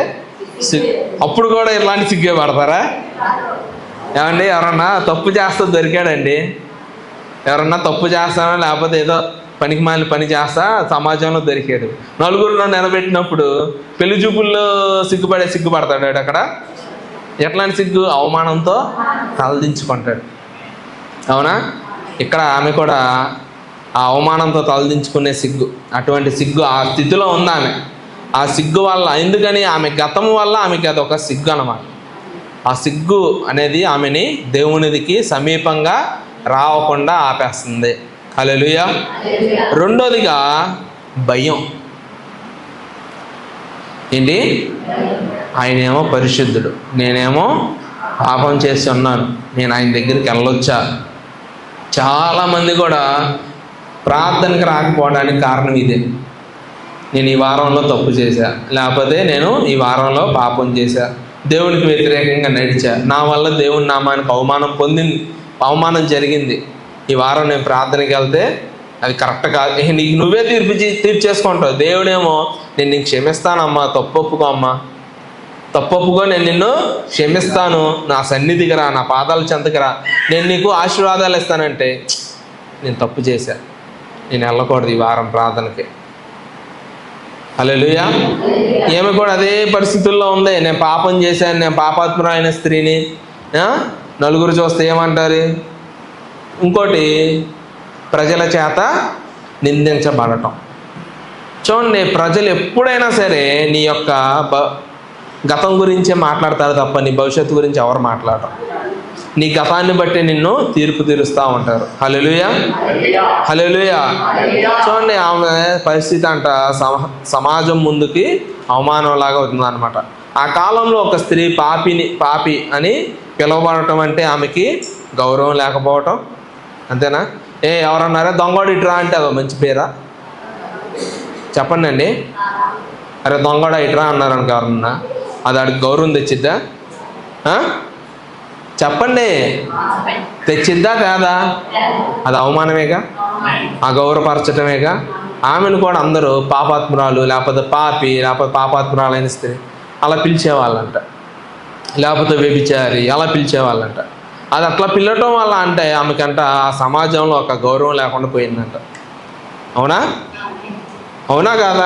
అప్పుడు కూడా ఇలాంటి సిగ్గే పడతారా? ఏమండి, ఎవరన్నా తప్పు చేస్తా దొరికాడండి, ఎవరన్నా తప్పు చేస్తానో లేకపోతే ఏదో పనికి మాలి పని చేస్తా సమాజంలో దొరికాడు, నలుగురిలో నిలబెట్టినప్పుడు పెళ్లి చూపుల్లో సిగ్గుపడతాడు. అక్కడ ఎట్లాంటి సిగ్గు? అవమానంతో తలదించుకుంటాడు. అవునా? ఇక్కడ ఆమె కూడా ఆ అవమానంతో తలదించుకునే సిగ్గు, అటువంటి సిగ్గు ఆ స్థితిలో ఉంది ఆమె. ఆ సిగ్గు వల్ల, ఎందుకని? ఆమె గతం వల్ల ఆమెకి అదొక సిగ్గు అన్నమాట. ఆ సిగ్గు అనేది ఆమెని దేవునికి సమీపంగా రావకుండా ఆపేస్తుంది. హల్లెలూయా. రెండోదిగా భయం. ఏంటి? ఆయనేమో పరిశుద్ధుడు, నేనేమో పాపం చేసి ఉన్నాను, నేను ఆయన దగ్గరికి వెళ్ళొచ్చా? చాలామంది కూడా ప్రార్థనకి రాకపోవడానికి కారణం ఇదే. నేను ఈ వారంలో తప్పు చేశా, లేకపోతే నేను ఈ వారంలో పాపం చేశా, దేవునికి వ్యతిరేకంగా నడిచా, నా వల్ల దేవుని నామానికి అవమానం జరిగింది, ఈ వారం నేను ప్రార్థనకి వెళ్తే అది కరెక్ట్ కాదు, నీకు నువ్వే తీర్చేసుకుంటావు. దేవుడేమో నేను నీకు క్షమిస్తానమ్మా, తప్పొప్పుకో అమ్మా, తప్పొప్పుకో, నేను నిన్ను క్షమిస్తాను, నా సన్నిధికి రా, నా పాదాల చెంతకి రా, నేను నీకు ఆశీర్వాదాలు ఇస్తానంటే నేను తప్పు చేశా, నేను వెళ్ళకూడదు ఈ వారం ప్రార్థనకి. హల్లెలూయా. ఏమి కూడా అదే పరిస్థితుల్లో ఉంది. నేను పాపం చేశాను, నేను పాపాత్మురాలైన స్త్రీని, నలుగురు చూస్తే ఏమంటారు? ఇంకోటి, ప్రజల చేత నిందించబడటం. చూడండి, ప్రజలు ఎప్పుడైనా సరే నీ యొక్క గతం గురించే మాట్లాడతారు తప్ప నీ భవిష్యత్తు గురించి ఎవరు మాట్లాడరు. నీ గతాన్ని బట్టి నిన్ను తీర్పు తీరుస్తూ ఉంటారు. హల్లెలూయా, హల్లెలూయా. చూడండి, ఆమె పరిస్థితి అంట సమాజం ముందుకి అవమానంలాగా అవుతుంది అనమాట. ఆ కాలంలో ఒక స్త్రీ పాపి అని పిలువబడటం అంటే ఆమెకి గౌరవం లేకపోవటం, అంతేనా? ఎవరన్నారా దొంగోడు ఇట్రా అంటే అదో మంచి పేరా? చెప్పండి అండి. అరే దొంగోడా ఇట్రా అన్నారు అనుకో ఎవరన్నా, అది ఆడికి గౌరవం తెచ్చిద్దా? చెప్పండి, తెచ్చిద్దా కాదా? అది అవమానమేగా, అగౌరవపరచటమేగా. ఆమెను కూడా అందరూ పాపాత్మురాలు, లేకపోతే పాపి, లేకపోతే పాపాత్మురాలైన స్త్రీ అలా పిలిచేవాళ్ళంట, లేకపోతే వ్యభిచారి అలా పిలిచేవాళ్ళంట. అది అట్లా పిలవటం వల్ల అంటే ఆమెకంట ఆ సమాజంలో ఒక గౌరవం లేకుండా పోయిందంట. అవునా? అవునా కాదా?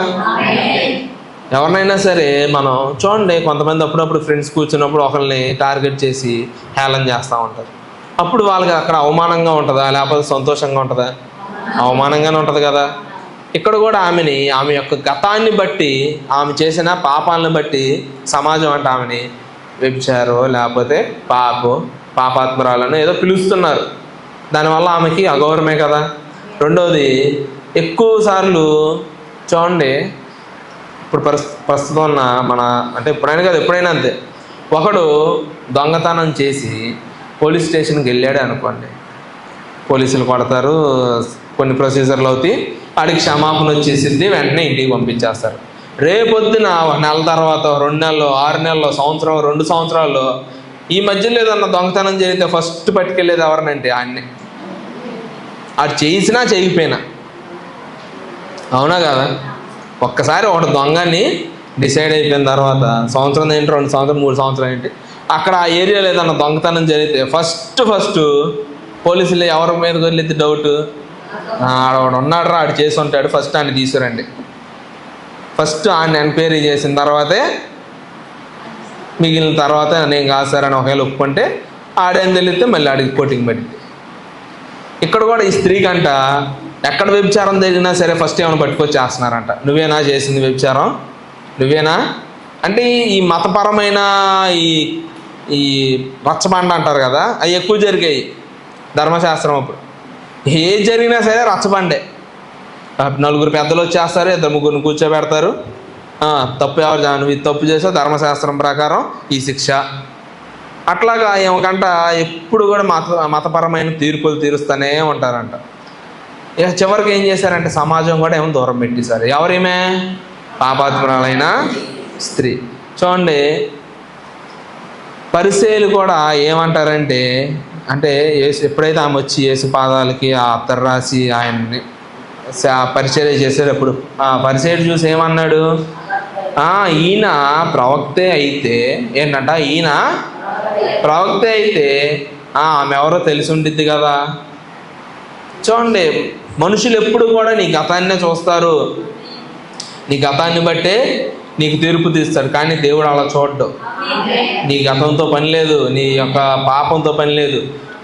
ఎవరినైనా సరే మనం చూడండి, కొంతమంది అప్పుడప్పుడు ఫ్రెండ్స్ కూర్చున్నప్పుడు ఒకరిని టార్గెట్ చేసి హేళన చేస్తూ ఉంటారు. అప్పుడు వాళ్ళకి అక్కడ అవమానంగా ఉంటుందా లేకపోతే సంతోషంగా ఉంటుందా? అవమానంగానే ఉంటుంది కదా. ఇక్కడ కూడా ఆమె యొక్క గతాన్ని బట్టి, ఆమె చేసిన పాపాలను బట్టి సమాజం అంటే ఆమెని వ్యభిచారో లేకపోతే పాపాత్మరాలను ఏదో పిలుస్తున్నారు. దానివల్ల ఆమెకి అగౌరవమే కదా. రెండోది, ఎక్కువ సార్లు చూడండి, ఇప్పుడు ప్రస్తుతం ఉన్న అంటే ఎప్పుడైనా కాదు, ఎప్పుడైనా అంతే, ఒకడు దొంగతనం చేసి పోలీస్ స్టేషన్కి వెళ్ళాడు అనుకోండి, పోలీసులు కొడతారు, కొన్ని ప్రొసీజర్లు అవుతాయి, వాడికి క్షమాపణ వచ్చేసింది, వెంటనే ఇంటికి పంపించేస్తారు. రేపొద్దున 1 నెల తర్వాత, 2 నెలలు, 6 నెలలు, సంవత్సరం, 2 సంవత్సరాల్లో ఈ మధ్యలో ఏదన్నా దొంగతనం జరిగితే ఫస్ట్ పట్టుకెళ్ళేది ఎవరినంటే ఆయన్ని. ఆడు చేసినా చేయకపోయినా. అవునా కదా? ఒక్కసారి ఒకటి దొంగని డిసైడ్ అయిపోయిన తర్వాత సంవత్సరం ఏంటి, 2 సంవత్సరం, 3 సంవత్సరం ఏంటి, అక్కడ ఆ ఏరియాలో ఏదన్నా దొంగతనం జరిగితే ఫస్ట్ పోలీసులు ఎవరి మీద వదిలేది డౌట్, ఆడవాడు ఉన్నాడు రా, ఆడు చేసి ఉంటాడు, ఫస్ట్ ఆయన తీసుకురండి. ఫస్ట్ ఆయన ఎంక్వైరీ చేసిన తర్వాతే మిగిలిన తర్వాత నేను కాదు సార్ అని ఒకవేళ ఒప్పుకుంటే ఆడేం తెలిస్తే మళ్ళీ ఆడికి కోటింగ్ పడింది. ఇక్కడ కూడా ఈ స్త్రీకంట ఎక్కడ వ్యభిచారం జరిగినా సరే ఫస్ట్ ఏమైనా పట్టుకొచ్చి చేస్తున్నారంట. నువ్వేనా చేసింది వ్యభిచారం? నువ్వేనా అంటే ఈ మతపరమైన ఈ రచ్చబండ అంటారు కదా, అవి ఎక్కువ జరిగాయి ధర్మశాస్త్రం. అప్పుడు ఏది జరిగినా సరే రచ్చబండే. 4 పెద్దలు వచ్చేస్తారు, 2-3 కూర్చోబెడతారు, తప్పు నువ్వు ఇది తప్పు చేసావు, ధర్మశాస్త్రం ప్రకారం ఈ శిక్ష. అట్లాగా ఏమకంట ఎప్పుడు కూడా మతపరమైన తీర్పులు తీరుస్తూనే ఉంటారంట. ఇక చివరికి ఏం చేశారంటే సమాజం కూడా ఏమో దూరం పెట్టేశారు. ఎవరేమే? పాపాత్మురాలైన స్త్రీ. చూడండి, పరిసయ్యులు కూడా ఏమంటారంటే, అంటే ఎప్పుడైతే ఆమె వచ్చి యేసు పాదాలకి ఆ అత్తరు రాసి ఆయన్ని పరిచర్య చేసేటప్పుడు పరిసయ్యుడు చూసి ఏమన్నాడు? ఈయన ప్రవక్తే అయితే ఏంటంట, ఈయన ప్రవక్తే అయితే ఆమె ఎవరో తెలిసి ఉండిద్ది కదా. చూడండి, మనుషులు ఎప్పుడు కూడా నీ గతాన్నే చూస్తారు, నీ గతాన్ని బట్టే నీకు తీర్పు తీస్తాడు. కానీ దేవుడు అలా చూడ్డు. నీ గతంతో పని లేదు, నీ యొక్క పాపంతో పని లేదు.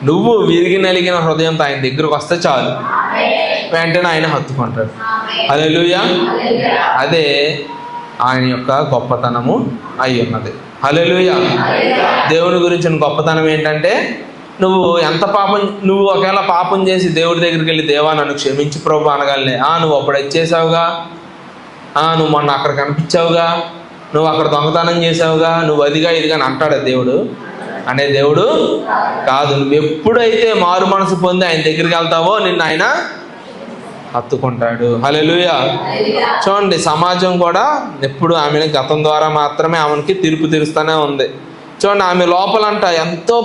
నువ్వు విరిగి నలిగిన హృదయంతో ఆయన దగ్గరకు వస్తే చాలు, వెంటనే ఆయన హత్తుకుంటాడు. హల్లెలూయా. అదే ఆయన యొక్క గొప్పతనము అయి ఉన్నది. హల్లెలూయా. దేవుని గురించిన గొప్పతనం ఏంటంటే నువ్వు ఒకవేళ పాపం చేసి దేవుడి దగ్గరికి వెళ్ళి దేవా నన్ను క్షమించి ప్రభు అనగలనే. నువ్వు అప్పుడు వచ్చేసావుగా, నువ్వు మొన్న అక్కడ కనిపించావుగా, నువ్వు అక్కడ దొంగతనం చేసావుగా, నువ్వు అదిగా ఇదిగా అని అంటాడు దేవుడు. అనే దేవుడు కాదు. నువ్వు ఎప్పుడైతే మారు మనసు పొంది ఆయన దగ్గరికి వెళ్తావో నిన్ను ఆయన హత్తుకుంటాడు. హల్లెలూయా. చూడండి, సమాజం కూడా ఎప్పుడు ఆమెను గతం ద్వారా మాత్రమే ఆమెకి తీర్పు తీరుస్తూనే ఉంది. చూడండి, ఆమె లోపలంట ఎంతో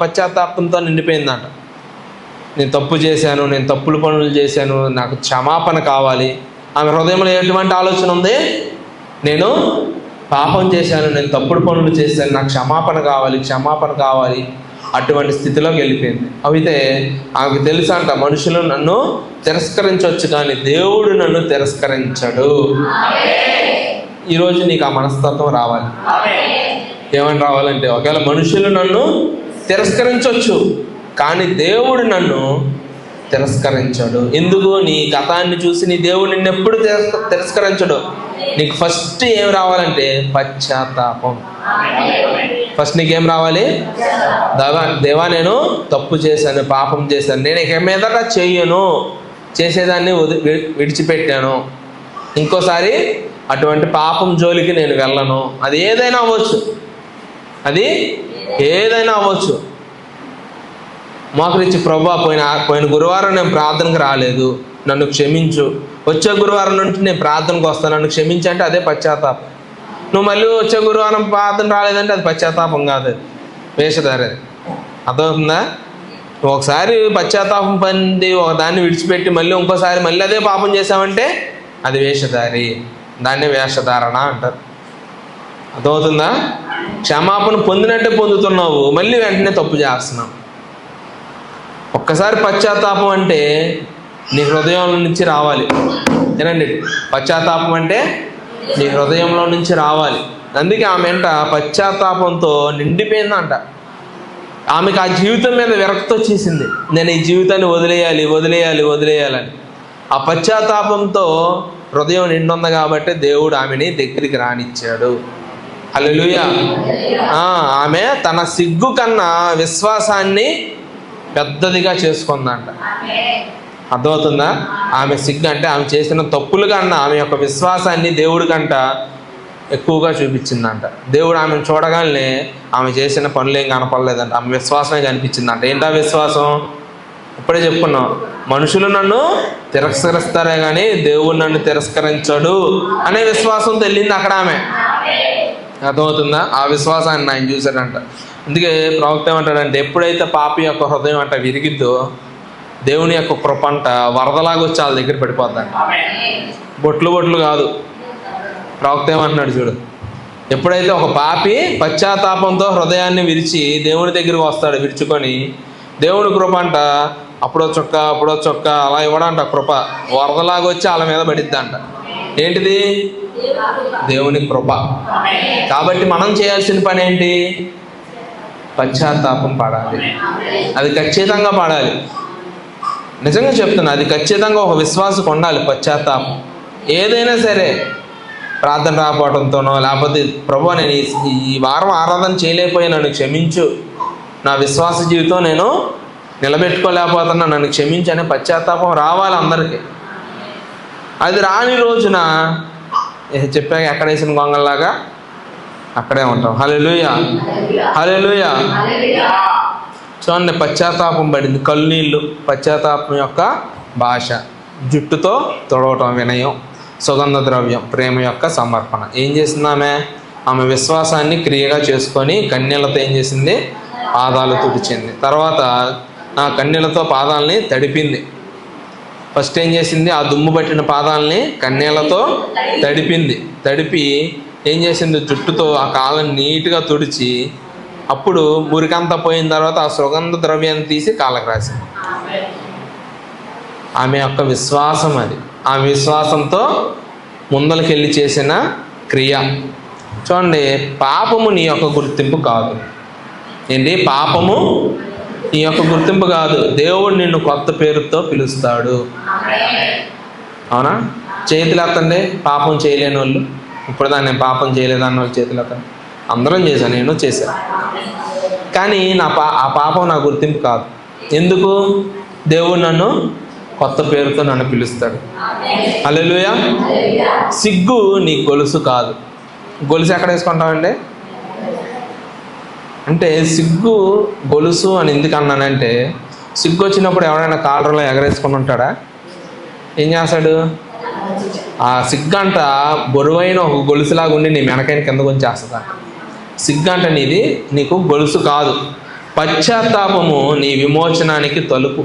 పశ్చాత్తాపంతో నిండిపోయిందంట. నేను తప్పు చేశాను, నేను తప్పులు పనులు చేశాను, నాకు క్షమాపణ కావాలి. ఆమె హృదయంలో ఎటువంటి ఆలోచన ఉంది? నేను పాపం చేశాను, నేను తప్పుడు పనులు చేశాను, నాకు క్షమాపణ కావాలి. అటువంటి స్థితిలోకి వెళ్ళిపోయింది. అయితే ఆమెకు తెలుసా అంట, మనుషులు నన్ను తిరస్కరించవచ్చు కానీ దేవుడు నన్ను తిరస్కరించడు. ఈరోజు నీకు ఆ మనస్తత్వం రావాలి. ఏమని రావాలంటే, ఒకవేళ మనుషులు నన్ను తిరస్కరించవచ్చు కానీ దేవుడు నన్ను తిరస్కరించడు. ఎందుకు? నీ గతాన్ని చూసి నీ దేవుడు నిన్నెప్పుడు తిరస్కరించడు. నీకు ఫస్ట్ ఏం రావాలంటే పశ్చాత్తాపం. ఫస్ట్ నీకేం రావాలి? దేవా నేను తప్పు చేశాను, పాపం చేశాను, నేను ఇక మీదట చెయ్యను, చేసేదాన్ని విడిచిపెట్టాను, ఇంకోసారి అటువంటి పాపం జోలికి నేను వెళ్ళను. అది ఏదైనా అవ్వచ్చు. మోకరించి ప్రభువా పోయిన గురువారం నేను ప్రార్థనకు రాలేదు, నన్ను క్షమించు. వచ్చే గురువారం నుండి నేను ప్రార్థనకు వస్తాను, నన్ను క్షమించి అంటే అదే పశ్చాత్తాపం. నువ్వు మళ్ళీ వచ్చే గురువారం ప్రార్థన రాలేదంటే అది పశ్చాత్తాపం కాదు, వేషధారి. అర్థమవుతుందా? ఒకసారి పశ్చాత్తాపం పొంది ఒక దాన్ని విడిచిపెట్టి మళ్ళీ ఇంకోసారి మళ్ళీ అదే పాపం చేసావంటే అది వేషధారి, దాన్నే వేషధారణ అంటారు. అర్థమవుతుందా? క్షమాపణ పొందినట్టే పొందుతున్నావు, మళ్ళీ వెంటనే తప్పు చేస్తున్నావు. ఒక్కసారి పశ్చాత్తాపం అంటే నీ హృదయంలో నుంచి రావాలి. ఏనండి, పశ్చాత్తాపం అంటే నీ హృదయంలో నుంచి రావాలి. అందుకే ఆమె అంట పశ్చాత్తాపంతో నిండిపోయిందంట. ఆమెకు ఆ జీవితం మీద విరక్తి వచ్చేసింది. నేను ఈ జీవితాన్ని వదిలేయాలని. ఆ పశ్చాత్తాపంతో హృదయం నిండుంది కాబట్టి దేవుడు ఆమెని దగ్గరికి రానిచ్చాడు. హల్లెలూయా. ఆమె తన సిగ్గు కన్నా విశ్వాసాన్ని పెద్దదిగా చేసుకుందంట. అర్థమవుతుందా? ఆమె సిగ్గు అంటే ఆమె చేసిన తప్పులు కన్నా ఆమె యొక్క విశ్వాసాన్ని దేవుడి కంట ఎక్కువగా చూపించిందంట. దేవుడు ఆమెను చూడగానే ఆమె చేసిన పనులు ఏం కనపడలేదంట, ఆమె విశ్వాసమే కనిపించిందంట. ఏంటా విశ్వాసం? ఇప్పుడే చెప్పుకున్నాం, మనుషులు నన్ను తిరస్కరిస్తారే కానీ దేవుడు నన్ను తిరస్కరించడు అనే విశ్వాసంతో వెళ్ళింది అక్కడ ఆమె. అర్థమవుతుందా? ఆ విశ్వాసాన్ని ఆయన చూశాడంట. అందుకే ప్రవక్త ఏమంటాడంటే, ఎప్పుడైతే పాపి యొక్క హృదయం అంట విరిగిద్దో దేవుని యొక్క కృప అంట వరదలాగా వచ్చి వాళ్ళ దగ్గర పడిపోద్దంట. బొట్లు కాదు. ప్రవక్త ఏమంటున్నాడు చూడు, ఎప్పుడైతే ఒక పాపి పశ్చాత్తాపంతో హృదయాన్ని విరిచి దేవుని దగ్గరికి వస్తాడు, విరుచుకొని దేవుని కృప అంట అప్పుడో చొక్క అలా ఇవ్వడంట. కృప వరదలాగా వచ్చి వాళ్ళ మీద పడిద్దంట. ఏంటిది? దేవుని కృప. కాబట్టి మనం చేయాల్సిన పని ఏంటి? పశ్చాత్తాపం పడాలి. అది ఖచ్చితంగా పడాలి. నిజంగా చెప్తున్నా, అది ఖచ్చితంగా ఒక విశ్వాసకు ఉండాలి పశ్చాత్తాపం. ఏదైనా సరే, ప్రార్థన రాకపోవడంతోనో లేకపోతే ప్రభువా నేను ఈ వారం ఆరాధన చేయలేకపోయి నన్ను క్షమించు, నా విశ్వాస జీవితం నేను నిలబెట్టుకోలేకపోతున్నా, నన్ను క్షమించు అనే పశ్చాత్తాపం రావాలి అందరికీ. అది రాని రోజున చెప్పాక ఎక్కడ వేసిన గొంగల్లాగా అక్కడే ఉంటాం. హల్లెలూయా. చూడండి, పశ్చాత్తాపం పడింది. కళ్ళనీళ్ళు పశ్చాత్తాపం యొక్క భాష. జుట్టుతో తొడవటం వినయం, సుగంధ ద్రవ్యం ప్రేమ యొక్క సమర్పణ. ఏం చేసింది ఆమె విశ్వాసాన్ని క్రియగా చేసుకొని కన్నీళ్లతో ఏం చేసింది? పాదాలు తుడిచింది. తర్వాత ఆ కన్నీళ్లతో పాదాలని తడిపింది. ఫస్ట్ ఏం చేసింది? ఆ దుమ్ము పట్టిన పాదాలని కన్నీళ్లతో తడిపి ఏం చేసింది? జుట్టుతో ఆ కాళ్ళని నీట్గా తుడిచి అప్పుడు మురికంతా పోయిన తర్వాత ఆ సుగంధ ద్రవ్యాన్ని తీసి కాళ్ళకు రాసింది. ఆమె యొక్క విశ్వాసం అది. ఆ విశ్వాసంతో ముందలకెళ్ళి చేసిన క్రియ. చూడండి, పాపము నీ యొక్క గుర్తింపు కాదు. ఏంటి? పాపము నీ యొక్క గుర్తింపు కాదు. దేవుడు నిన్ను కొత్త పేరుతో పిలుస్తాడు. అవునా? చేతులు ఎత్తండి పాపం చేయలేని వాళ్ళు. ఇప్పుడు దాన్ని నేను పాపం చేయలేదన్న వాళ్ళు చేతులు ఎత్తండి. అందరం చేశాను, నేను చేశాను. కానీ ఆ పాపం నా గుర్తింపు కాదు. ఎందుకు? దేవుడు నన్ను కొత్త పేరుతో నన్ను పిలుస్తాడు. హల్లెలూయా. సిగ్గు నీ గొలుసు కాదు. గొలుసు ఎక్కడ వేసుకుంటామండి? అంటే సిగ్గు గొలుసు అని ఎందుకు అన్నానంటే, సిగ్గు వచ్చినప్పుడు ఎవరైనా కాలర్లో ఎగరేసుకొని ఉంటాడా? ఏం చేస్తాడు? ఆ సిగ్గంట బరువైన ఒక గొలుసులాగా ఉండి నీ మెనకైన కిందకు వచ్చేస్తుందా. సిగ్గంట నీకు గొలుసు కాదు. పశ్చాత్తాపము నీ విమోచనానికి తలుపు.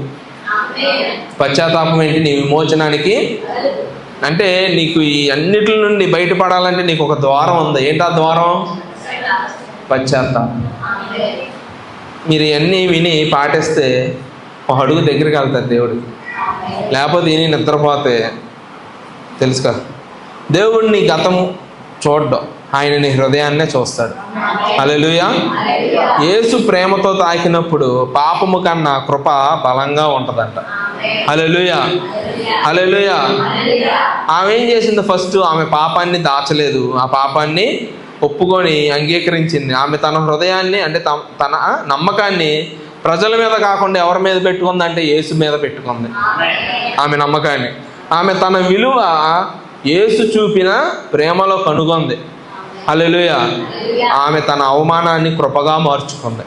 పశ్చాత్తాపం ఏంటి? నీ విమోచనానికి. అంటే నీకు ఈ అన్నిటి నుండి బయటపడాలంటే నీకు ఒక ద్వారం ఉంది. ఏంటి ఆ ద్వారం? పశ్చాత్తాపం. మీరు ఇవన్నీ విని పాటిస్తే ఒక అడుగు దగ్గరికి వెళ్తారు దేవుడికి. లేకపోతే విని నిద్రపోతే తెలుసు కదా, దేవుడిని గతము చూడ్డం, ఆయన నీ హృదయాన్నే చూస్తాడు. హల్లెలూయా. యేసు ప్రేమతో తాకినప్పుడు పాపము కన్నా కృప బలంగా ఉంటుందంట. హల్లెలూయా. హల్లెలూయా. ఆమె ఏం చేసింది? ఫస్ట్ ఆమె పాపాన్ని దాచలేదు, ఆ పాపాన్ని ఒప్పుకొని అంగీకరించింది. ఆమె తన హృదయాన్ని, అంటే తన నమ్మకాన్ని ప్రజల మీద కాకుండా ఎవరి మీద పెట్టుకుందంటే యేసు మీద పెట్టుకుంది ఆమె నమ్మకాన్ని. ఆమె తన విలువ యేసు చూపిన ప్రేమలో కనుగొంది. హల్లెలూయా. ఆమె తన అవమానాన్ని కృపగా మార్చుకుంది.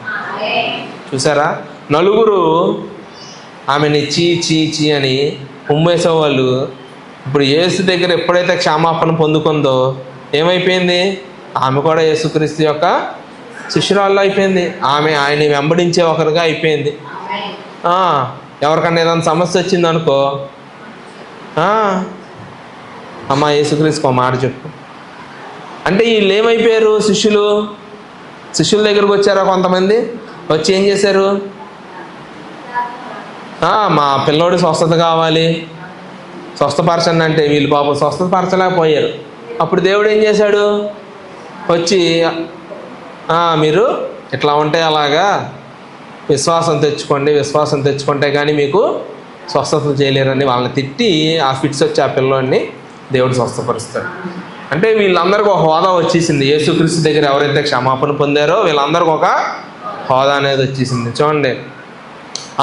చూసారా? నలుగురు ఆమెని చీ చీ చీ అని ఉమ్మేసేవాళ్ళు ఇప్పుడు యేసు దగ్గర ఎప్పుడైతే క్షమాపణ పొందుకుందో ఏమైపోయింది? ఆమె కూడా యేసుక్రీస్తు యొక్క శిష్యురాల్లో అయిపోయింది. ఆమె ఆయన్ని వెంబడించే ఒకరిగా అయిపోయింది. ఎవరికన్నా ఏదైనా సమస్య వచ్చిందనుకో, అమ్మా యేసుక్రీస్తుకు ఒక మాట చెప్పు అంటే వీళ్ళు ఏమైపోయారు? శిష్యుల దగ్గరకు వచ్చారా కొంతమంది. వచ్చి ఏం చేశారు? మా పిల్లోడి స్వస్థత కావాలి, స్వస్థపరచండి అంటే వీళ్ళు పాపం స్వస్థపరచలేకపోయారు. అప్పుడు దేవుడు ఏం చేశాడు? వచ్చి మీరు ఇట్లా ఉంటే అలాగా విశ్వాసం తెచ్చుకుంటే కానీ మీకు స్వస్థత చేయలేరని వాళ్ళని తిట్టి ఆ ఫిట్స్ వచ్చి ఆ పిల్లోడిని దేవుడు స్వస్థపరుస్తాడు. అంటే వీళ్ళందరికీ ఒక హోదా వచ్చేసింది. యేసుక్రీస్తు దగ్గర ఎవరైతే క్షమాపణ పొందారో వీళ్ళందరికీ ఒక హోదా అనేది వచ్చేసింది. చూడండి,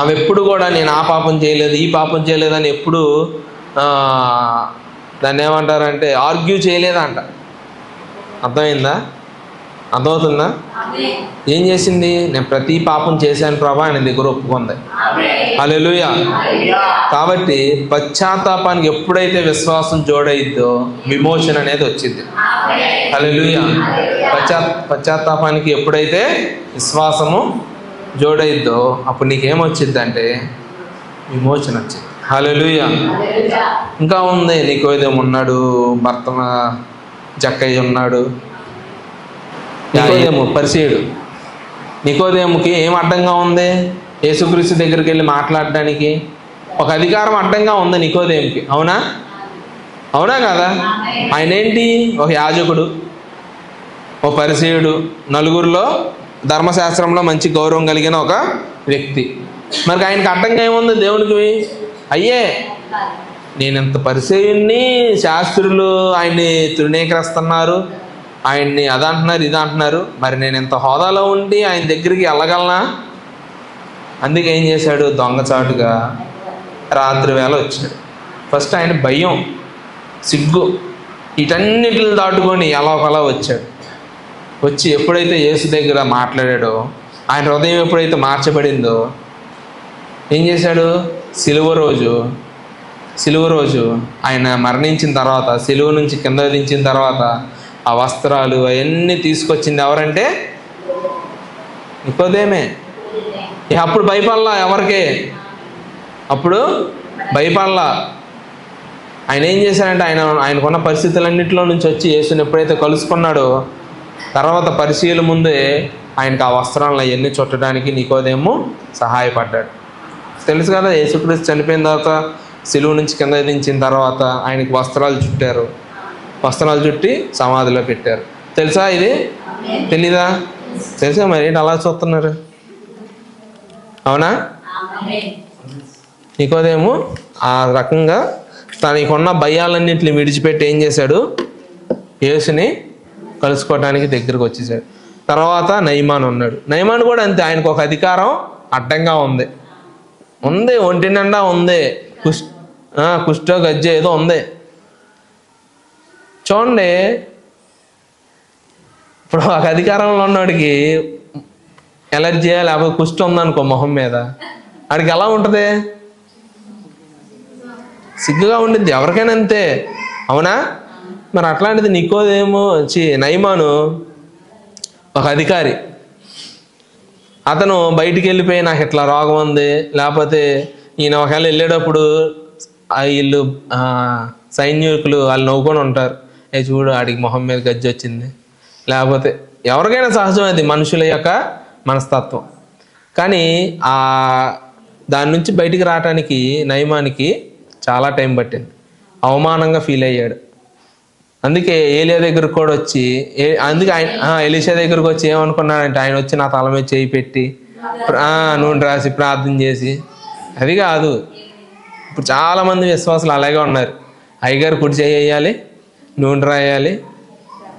ఆమె ఎప్పుడు కూడా నేను ఆ పాపం చేయలేదు, ఈ పాపం చేయలేదని ఎప్పుడు దాన్ని ఏమంటారంటే ఆర్గ్యూ చేయలేదంట. అర్థమవుతుందా? ఏం చేసింది? నేను ప్రతి పాపం చేశాను ప్రభా ఆయన దగ్గర ఒప్పుకుంది. హల్లెలూయా. కాబట్టి పశ్చాత్తాపానికి ఎప్పుడైతే విశ్వాసం జోడైద్దో విమోచన అనేది వచ్చింది. హల్లెలూయా. పశ్చాత్తాపానికి ఎప్పుడైతే విశ్వాసము జోడైద్దో అప్పుడు నీకేమొచ్చిందంటే విమోచన వచ్చింది. హల్లెలూయా. ఇంకా ఉంది. నికోదేము ఉన్నాడు, భర్త జక్కయ్య ఉన్నాడు, నికోదేము పరిసయ్యుడు. నికోదేముకి ఏం అడ్డంగా ఉంది? యేసుక్రీస్తు దగ్గరికి వెళ్ళి మాట్లాడడానికి ఒక అధికారం అడ్డంగా ఉంది నికోదేముకి. అవునా కదా? ఆయన ఏంటి? ఒక యాజకుడు, ఓ పరిసయ్యుడు, నలుగురిలో ధర్మశాస్త్రంలో మంచి గౌరవం కలిగిన ఒక వ్యక్తి. మరి ఆయనకి అడ్డంగా ఏముంది? దేవునికి నేను ఎంత పరిసయ్యుణ్ణి, శాస్త్రులు ఆయన్ని తృణీకరిస్తున్నారు, ఆయన్ని అదంటున్నారు ఇదంటున్నారు, మరి నేను ఎంత హోదాలో ఉండి ఆయన దగ్గరికి వెళ్ళగలనా? అందుకే ఏం చేశాడు? దొంగచాటుగా రాత్రి వేళ వచ్చాడు. ఫస్ట్ ఆయన భయం, సిగ్గు, వీటన్నిటిని దాటుకొని ఎలాగోలా వచ్చాడు. వచ్చి ఎప్పుడైతే యేసు దగ్గర మాట్లాడాడో, ఆయన హృదయం ఎప్పుడైతే మార్చబడిందో ఏం చేశాడు? సిలువ రోజు ఆయన మరణించిన తర్వాత, సిలువ నుంచి కింద దించిన తర్వాత ఆ వస్త్రాలు అవన్నీ తీసుకొచ్చింది ఎవరంటే నికోదేమే. అప్పుడు భయపడలా ఎవరికి? అప్పుడు భయపడలా. ఆయన ఏం చేశాడంటే ఆయనకున్న పరిస్థితులన్నింటిలో నుంచి వచ్చి యేసుని ఎప్పుడైతే కలుసుకున్నాడో తర్వాత పరిశీలన ముందే ఆయనకు ఆ వస్త్రాలను అవన్నీ చుట్టడానికి నికోదేము సహాయపడ్డాడు. తెలుసు కదా, యేసుక్రీస్తు చనిపోయిన తర్వాత సిలువ నుంచి కింద దించిన తర్వాత ఆయనకి వస్త్రాలు చుట్టారు. వస్త్రాలు చుట్టి సమాధిలో పెట్టారు. తెలుసా? ఇది తెలీదా? తెలుసా? మరి ఏంటి అలా చూస్తున్నారు? అవునా? నికోదేము ఆ రకంగా తనకున్న భయాలన్నింటిని విడిచిపెట్టి ఏం చేశాడు? యేసుని కలుసుకోవడానికి దగ్గరకు వచ్చేసాడు. తర్వాత నయమాన్ ఉన్నాడు. నయమాన్ కూడా అంతే, ఆయనకు ఒక అధికారం అడ్డంగా ఉంది. ఒంటి నిండా ఉంది, కుష్ఠో గజ్జ ఏదో ఉంది. చూడండి, ఇప్పుడు ఒక అధికారంలో ఉన్నవాడికి ఎలర్జీ లేకపోతే కుష్ఠం ఉందనుకో మొహం మీద, వాడికి ఎలా ఉంటుంది? సిగ్గుగా ఉండిద్ది, ఎవరికైనా అంతే, అవునా? మరి అట్లాంటిది నికోదేమో నయమాను ఒక అధికారి, అతను బయటికి వెళ్ళిపోయి నాకు ఇట్లా రోగం ఉంది, లేకపోతే ఈయన ఒకవేళ వెళ్ళేటప్పుడు వీళ్ళు సైనికులు వాళ్ళు నవ్వుకొని ఉంటారు, చూడు ఆడికి మొహం మీద గజ్జి వచ్చింది, లేకపోతే ఎవరికైనా సహజం అది మనుషుల యొక్క మనస్తత్వం. కానీ దాని నుంచి బయటికి రావటానికి నయమానికి చాలా టైం పట్టింది, అవమానంగా ఫీల్ అయ్యాడు. అందుకే ఏలియా దగ్గరకు కూడా వచ్చి, అందుకే ఆయన ఎలీషా దగ్గరకు వచ్చి ఏమనుకున్నాడంటే, ఆయన వచ్చి నా తల మీద చేయి పెట్టి నూనె రాసి ప్రార్థన చేసి, అది కాదు. ఇప్పుడు చాలామంది విశ్వాసులు అలాగే ఉన్నారు, అయ్యగారు కుడి చేయాలి, నూనె రాయాలి,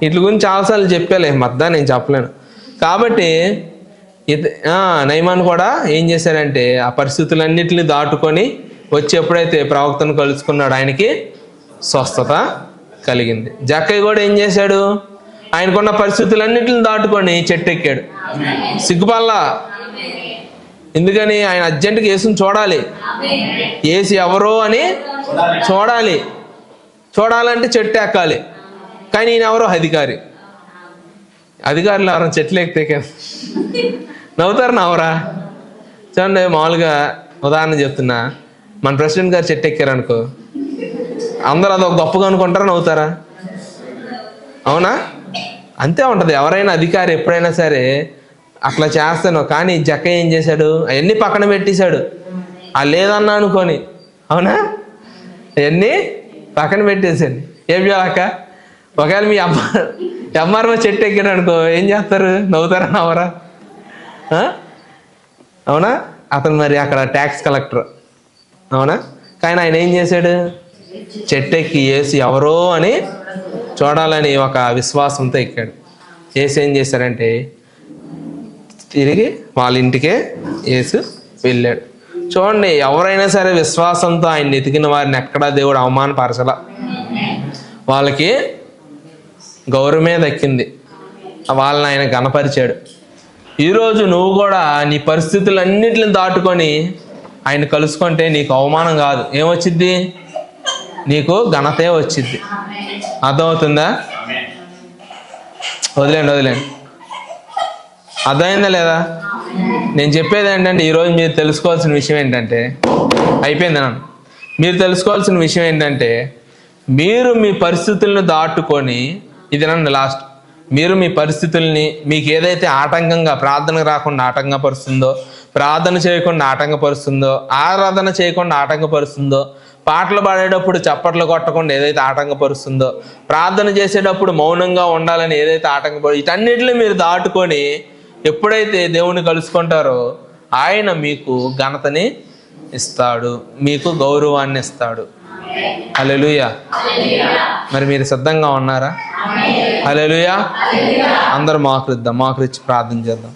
వీటి గురించి చాలాసార్లు చెప్పాలి, మధ్య నేను చెప్పలేను. కాబట్టి నయమాన్ కూడా ఏం చేశారంటే ఆ పరిస్థితులన్నింటినీ దాటుకొని వచ్చి ఎప్పుడైతే ప్రవక్తను కలుసుకున్నాడు, ఆయనకి స్వస్థత కలిగింది. జక్కయ్య కూడా ఏం చేశాడు, ఆయనకున్న పరిస్థితులన్నింటిని దాటుకొని చెట్టు ఎక్కాడు, సిగ్గుపల్లా. ఎందుకని? ఆయన అర్జెంటుగా యేసుని చూడాలి, యేసు ఎవరో అని చూడాలంటే చెట్టు ఎక్కాలి. కానీ ఈయన ఎవరో అధికారులు ఎవరైనా చెట్లు ఎక్కితే నవ్వుతారు, నవ్వరా? చూడండి, మామూలుగా ఉదాహరణ చెప్తున్నా, మన ప్రెసిడెంట్ గారు చెట్టు ఎక్కారనుకో, అందరూ అదొక గొప్పగా అనుకుంటారా, నవ్వుతారా? అవునా? అంతే ఉంటుంది. ఎవరైనా అధికారి ఎప్పుడైనా సరే అట్లా చేస్తాను. కానీ జక్కయ్య ఏం చేశాడు, అవన్నీ పక్కన పెట్టేశాడు, లేదన్నా అనుకొని, అవునా? అవన్నీ పక్కన పెట్టేసాడు. ఏం చేయాలక్క? ఒకవేళ మీ ఎంఆర్ఓ చెట్టు ఎక్కాడు అనుకో, ఏం చేస్తారు? నవ్వుతారా, నవ్వరా? అవునా? అతను మరి అక్కడ ట్యాక్స్ కలెక్టర్, అవునా? కానీ ఆయన ఏం చేశాడు, చెట్టు ఎక్కి యేసు ఎవరో అని చూడాలని ఒక విశ్వాసంతో ఎక్కాడు. యేసు ఏం చేశారంటే తిరిగి వాళ్ళ ఇంటికే యేసు వెళ్ళాడు. చూడండి, ఎవరైనా సరే విశ్వాసంతో ఆయన ఎతికిన వారిని ఎక్కడా దేవుడు అవమానపరచలా, వాళ్ళకి గౌరవమే దక్కింది, వాళ్ళని ఆయన ఘనపరిచాడు. ఈరోజు నువ్వు కూడా నీ పరిస్థితులన్నింటిని దాటుకొని ఆయన కలుసుకుంటే నీకు అవమానం కాదు, ఏమొచ్చిద్ది? నీకు ఘనతే వచ్చిద్ది. అర్థమవుతుందా? వదిలేండి. అర్థమైందా లేదా? నేను చెప్పేది ఏంటంటే, ఈరోజు మీరు తెలుసుకోవాల్సిన విషయం ఏంటంటే, అయిపోయింది నన్ను, మీరు తెలుసుకోవాల్సిన విషయం ఏంటంటే, మీరు మీ పరిస్థితులను దాటుకొని, ఇది నన్ను లాస్ట్, మీరు మీ పరిస్థితుల్ని, మీకు ఏదైతే ఆటంకంగా, ప్రార్థనకు రాకుండా ఆటంకపరుస్తుందో, ప్రార్థన చేయకుండా ఆటంకపరుస్తుందో, ఆరాధన చేయకుండా ఆటంకపరుస్తుందో, పాటలు పాడేటప్పుడు చప్పట్లు కొట్టకుండా ఏదైతే ఆటంకపరుస్తుందో, ప్రార్థన చేసేటప్పుడు మౌనంగా ఉండాలని ఏదైతే ఆటంకపరు, వీటన్నిటిని మీరు దాటుకొని ఎప్పుడైతే దేవుని కలుసుకుంటారో ఆయన మీకు ఘనతని ఇస్తాడు, మీకు గౌరవాన్ని ఇస్తాడు. హల్లెలూయా. మరి మీరు సిద్ధంగా ఉన్నారా? హల్లెలూయా. అందరూ మాకు ఇచ్చి ప్రార్థన చేద్దాం.